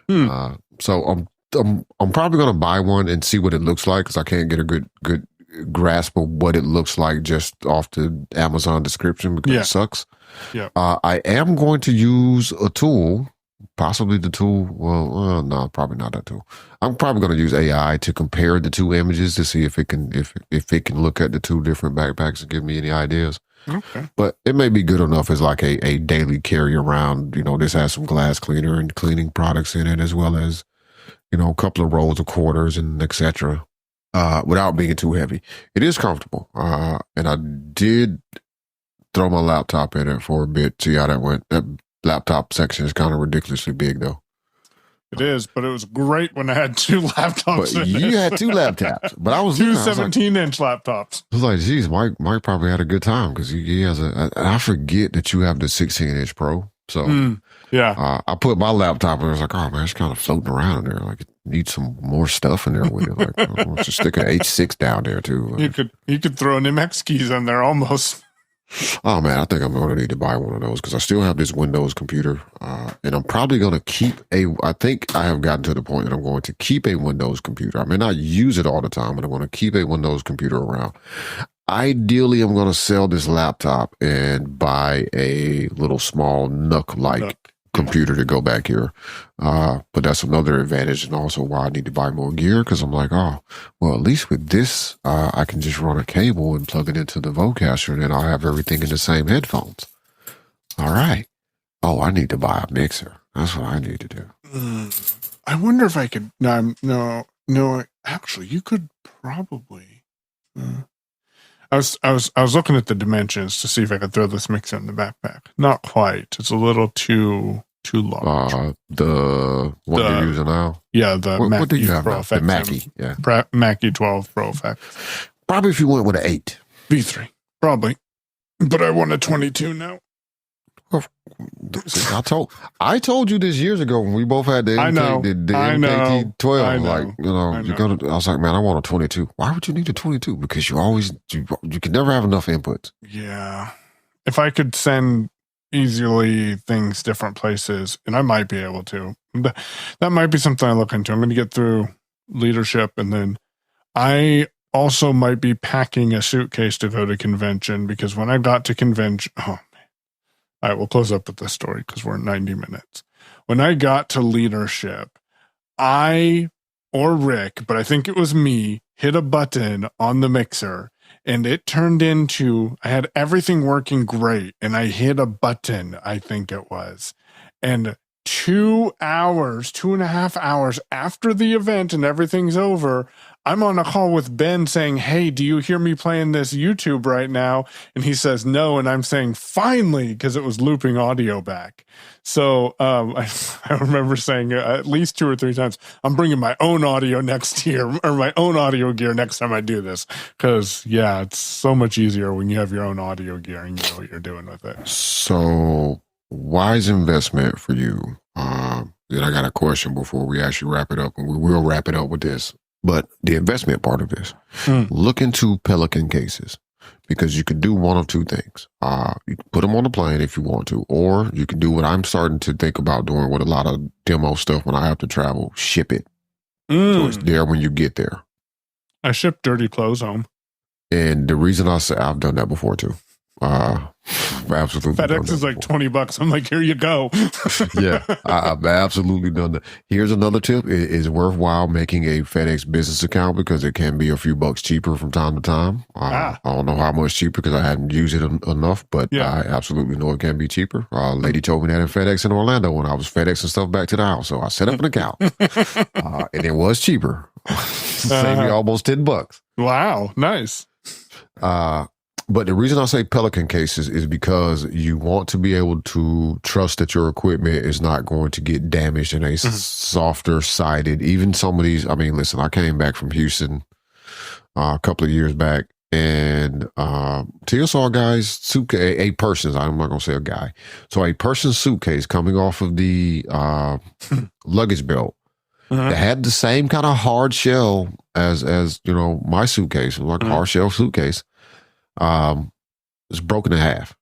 [SPEAKER 2] So I'm probably gonna buy one and see what it looks like because I can't get a good grasp of what it looks like just off the Amazon description because it sucks. I am going to use a tool, possibly the tool. Well, no, probably not that tool. I'm probably going to use AI to compare the two images to see if it can look at the two different backpacks and give me any ideas.
[SPEAKER 1] Okay.
[SPEAKER 2] But it may be good enough as like a daily carry around. This has some glass cleaner and cleaning products in it as well as, a couple of rolls of quarters and etc. Without being too heavy. It is comfortable. And I did throw my laptop in it for a bit, see how that went. That laptop section is kind of ridiculously big though.
[SPEAKER 1] It is, but it was great when I had 2 laptops.
[SPEAKER 2] But you had 2 laptops, but I was
[SPEAKER 1] 2 17-inch laptops.
[SPEAKER 2] I was like, geez, Mike probably had a good time because he has and I forget that you have the 16-inch Pro. So I put my laptop and I was like, oh man, it's kind of floating around in there. Like it needs some more stuff in there with it. Like let's just stick an H6 down there too.
[SPEAKER 1] You could throw an MX keys in there almost.
[SPEAKER 2] Oh man, I think I'm going to need to buy one of those because I still have this Windows computer, and I'm probably going to keep I think I have gotten to the point that I'm going to keep a Windows computer. I may not use it all the time, but I'm going to keep a Windows computer around. Ideally, I'm going to sell this laptop and buy a little small Nook-like computer to go back here. But that's another advantage, and also why I need to buy more gear, because I'm like, oh, well, at least with this, I can just run a cable and plug it into the Vocaster, and then I'll have everything in the same headphones. All right. Oh, I need to buy a mixer. That's what I need to do.
[SPEAKER 1] I wonder if I could. No. Actually, you could probably. I was looking at the dimensions to see if I could throw this mixer in the backpack. Not quite. It's a little too large.
[SPEAKER 2] The one you're using now?
[SPEAKER 1] Yeah, the Mackie
[SPEAKER 2] what do you have
[SPEAKER 1] Pro
[SPEAKER 2] now?
[SPEAKER 1] Effects.
[SPEAKER 2] The Mackie, yeah.
[SPEAKER 1] Mackie 12 Pro Effects.
[SPEAKER 2] Probably if you went with an 8.
[SPEAKER 1] V3. Probably. But I want a 22 now.
[SPEAKER 2] Well, I told you this years ago when we both had the MKT 12. I was like, man, I want a 22. Why would you need a 22? Because you can never have enough inputs.
[SPEAKER 1] Yeah. If I could send easily things different places, and I might be able to, that might be something I look into. I'm going to get through leadership, and then I also might be packing a suitcase to go to convention, because when I got to convention, all right, we'll close up with this story because we're 90 minutes. When I got to leadership, or Rick, but I think it was me, hit a button on the mixer and it turned into, I had everything working great and I hit a button, I think it was. And 2.5 hours after the event and everything's over, I'm on a call with Ben saying, hey, do you hear me playing this YouTube right now? And he says no. And I'm saying, finally, because it was looping audio back. So I remember saying at least 2 or 3 times, I'm bringing my own audio next year, or my own audio gear next time I do this. Because, yeah, it's so much easier when you have your own audio gear and you know what you're doing with it.
[SPEAKER 2] So wise investment for you. Then I got a question before we actually wrap it up, and we will wrap it up with this. But the investment part of this, look into Pelican cases, because you can do one of 2 things. You can put them on the plane if you want to, or you can do what I'm starting to think about doing with a lot of demo stuff when I have to travel, ship it. So it's there when you get there.
[SPEAKER 1] I ship dirty clothes home.
[SPEAKER 2] And the reason I say I've done that before too. Absolutely.
[SPEAKER 1] FedEx is like $20. I'm like, here you go.
[SPEAKER 2] Yeah, I've absolutely done that. Here's another tip. It is worthwhile making a FedEx business account because it can be a few bucks cheaper from time to time. I don't know how much cheaper because I hadn't used it enough, but I absolutely know it can be cheaper. A lady told me that in FedEx in Orlando when I was FedExing stuff back to the house. So I set up an account and it was cheaper. Saved me almost $10.
[SPEAKER 1] Wow. Nice.
[SPEAKER 2] But the reason I say Pelican cases is because you want to be able to trust that your equipment is not going to get damaged in a softer sided. Even some of these, I mean, listen, I came back from Houston a couple of years back, and Tia saw a guy's suitcase, a person's, I'm not going to say a guy. So a person's suitcase coming off of the luggage belt that had the same kind of hard shell as you know, my suitcase, like a hard shell suitcase. It's broken in half.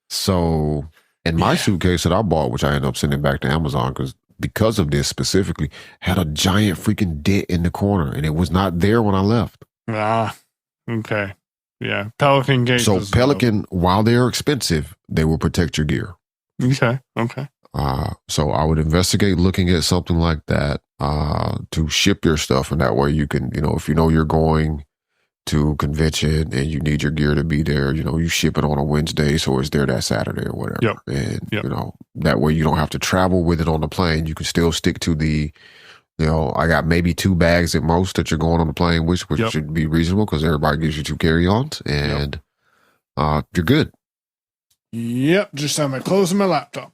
[SPEAKER 2] So, and my suitcase that I bought, which I ended up sending back to Amazon because of this specifically, had a giant freaking dent in the corner, and it was not there when I left.
[SPEAKER 1] Okay. Yeah. Pelican cases.
[SPEAKER 2] So Pelican, while they're expensive, they will protect your gear.
[SPEAKER 1] Okay.
[SPEAKER 2] So I would investigate looking at something like that to ship your stuff, and that way you can, you know, if you know you're going to convention and you need your gear to be there, you know, you ship it on a Wednesday, so it's there that Saturday or whatever. And you know, that way you don't have to travel with it on the plane. You can still stick to the, you know, I got maybe 2 bags at most that you're going on the plane, which should be reasonable because everybody gives you 2 carry-ons, and you're good.
[SPEAKER 1] Just have my clothes and my laptop.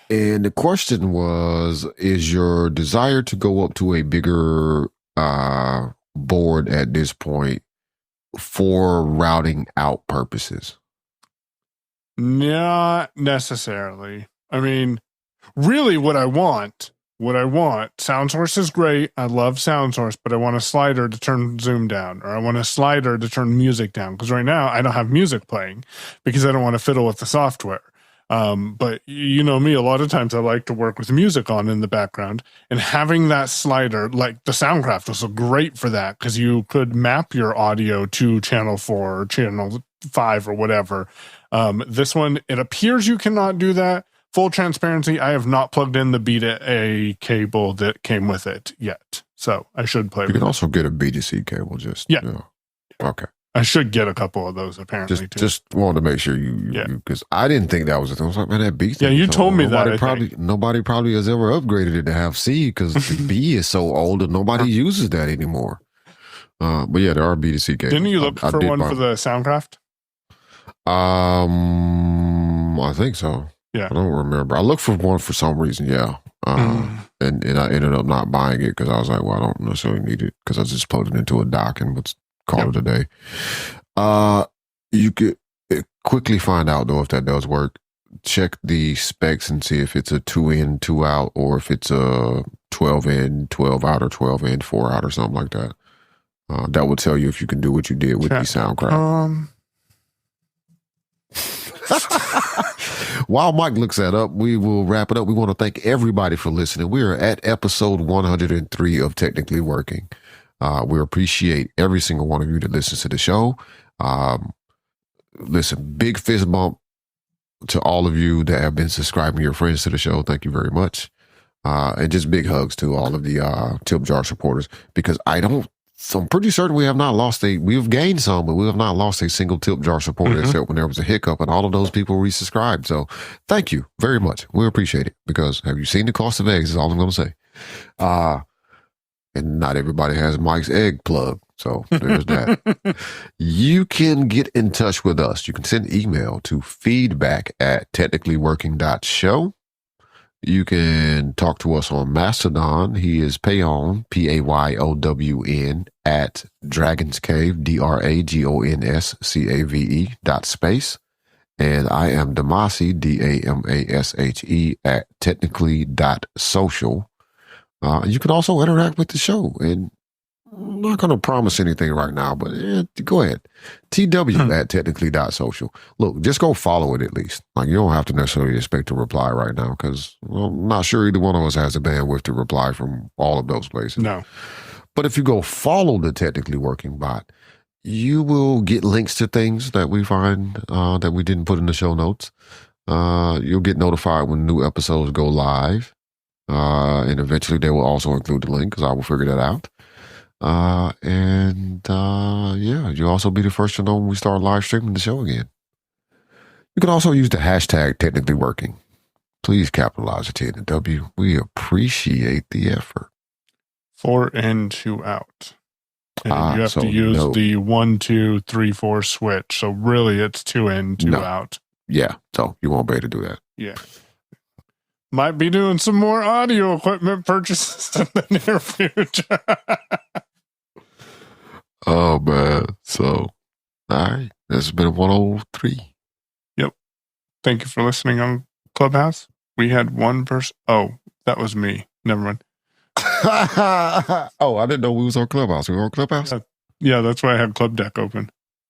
[SPEAKER 2] And the question was, is your desire to go up to a bigger board at this point for routing out purposes?
[SPEAKER 1] Not necessarily. I mean, really what I want, Sound Source is great. I love Sound Source, but I want a slider to turn zoom down, or I want a slider to turn music down. Because right now I don't have music playing because I don't want to fiddle with the software. But you know me, a lot of times I like to work with music on in the background, and having that slider, like the Soundcraft was great for that, because you could map your audio to channel 4 or channel 5 or whatever. This one, it appears you cannot do that. Full transparency, I have not plugged in the Beta A cable that came with it yet, so I should play with it.
[SPEAKER 2] You can also get a B2C cable, okay.
[SPEAKER 1] I should get a couple of those, apparently, too.
[SPEAKER 2] Just wanted to make sure you because I didn't think that was a thing. I was like, man, that B thing.
[SPEAKER 1] Yeah, you told me that.
[SPEAKER 2] Nobody probably has ever upgraded it to have C, because the B is so old and nobody uses that anymore. But yeah, there are B2C cables.
[SPEAKER 1] Didn't you look for one for the Soundcraft?
[SPEAKER 2] I think so.
[SPEAKER 1] Yeah.
[SPEAKER 2] I don't remember. I looked for one for some reason, and I ended up not buying it because I was like, well, I don't necessarily need it, because I just plugged it into a dock and would call it a day. You could quickly find out, though, if that does work. Check the specs and see if it's a 2 in, 2 out, or if it's a 12 in, 12 out, or 12 in, 4 out, or something like that. That would tell you if you can do what you did with the Soundcraft. While Mike looks that up, we will wrap it up. We want to thank everybody for listening. We are at episode 103 of Technically Working. We appreciate every single one of you that listens to the show. Listen, big fist bump to all of you that have been subscribing your friends to the show. Thank you very much. And just big hugs to all of the Tip Jar supporters, because I'm pretty certain we've gained some, but we have not lost a single Tip Jar supporter, except when there was a hiccup, and all of those people resubscribed. So thank you very much. We appreciate it, because have you seen the cost of eggs is all I'm going to say. And not everybody has Mike's egg plug. So there's that. You can get in touch with us. You can send email to feedback@technicallyworking.show. You can talk to us on Mastodon. He is Payon, Payown, at Dragon's Cave, DRAGONSCAVE.space. And I am Damashe, DAMASHE, at technically.social. You can also interact with the show, and I'm not going to promise anything right now, but go ahead. TW at technically.social. Look, just go follow it at least. Like, you don't have to necessarily expect to reply right now, because I'm not sure either one of us has the bandwidth to reply from all of those places.
[SPEAKER 1] No.
[SPEAKER 2] But if you go follow the Technically Working bot, you will get links to things that we find that we didn't put in the show notes. You'll get notified when new episodes go live. And eventually they will also include the link, because I will figure that out. You'll also be the first to know when we start live streaming the show again. You can also use the hashtag Technically Working. Please capitalize the T and the W. We appreciate the effort.
[SPEAKER 1] 4 in, 2 out. And you have to use the 1, 2, 3, 4 switch. So really it's 2 in, 2 out.
[SPEAKER 2] Yeah. So you won't be able to do that.
[SPEAKER 1] Yeah. Might be doing some more audio equipment purchases in the near future.
[SPEAKER 2] Oh, man. So, all right. This has been 103.
[SPEAKER 1] Yep. Thank you for listening on Clubhouse. We had one person. Oh, that was me. Never mind.
[SPEAKER 2] Oh, I didn't know we was on Clubhouse. We were on Clubhouse?
[SPEAKER 1] Yeah, that's why I had Club Deck open.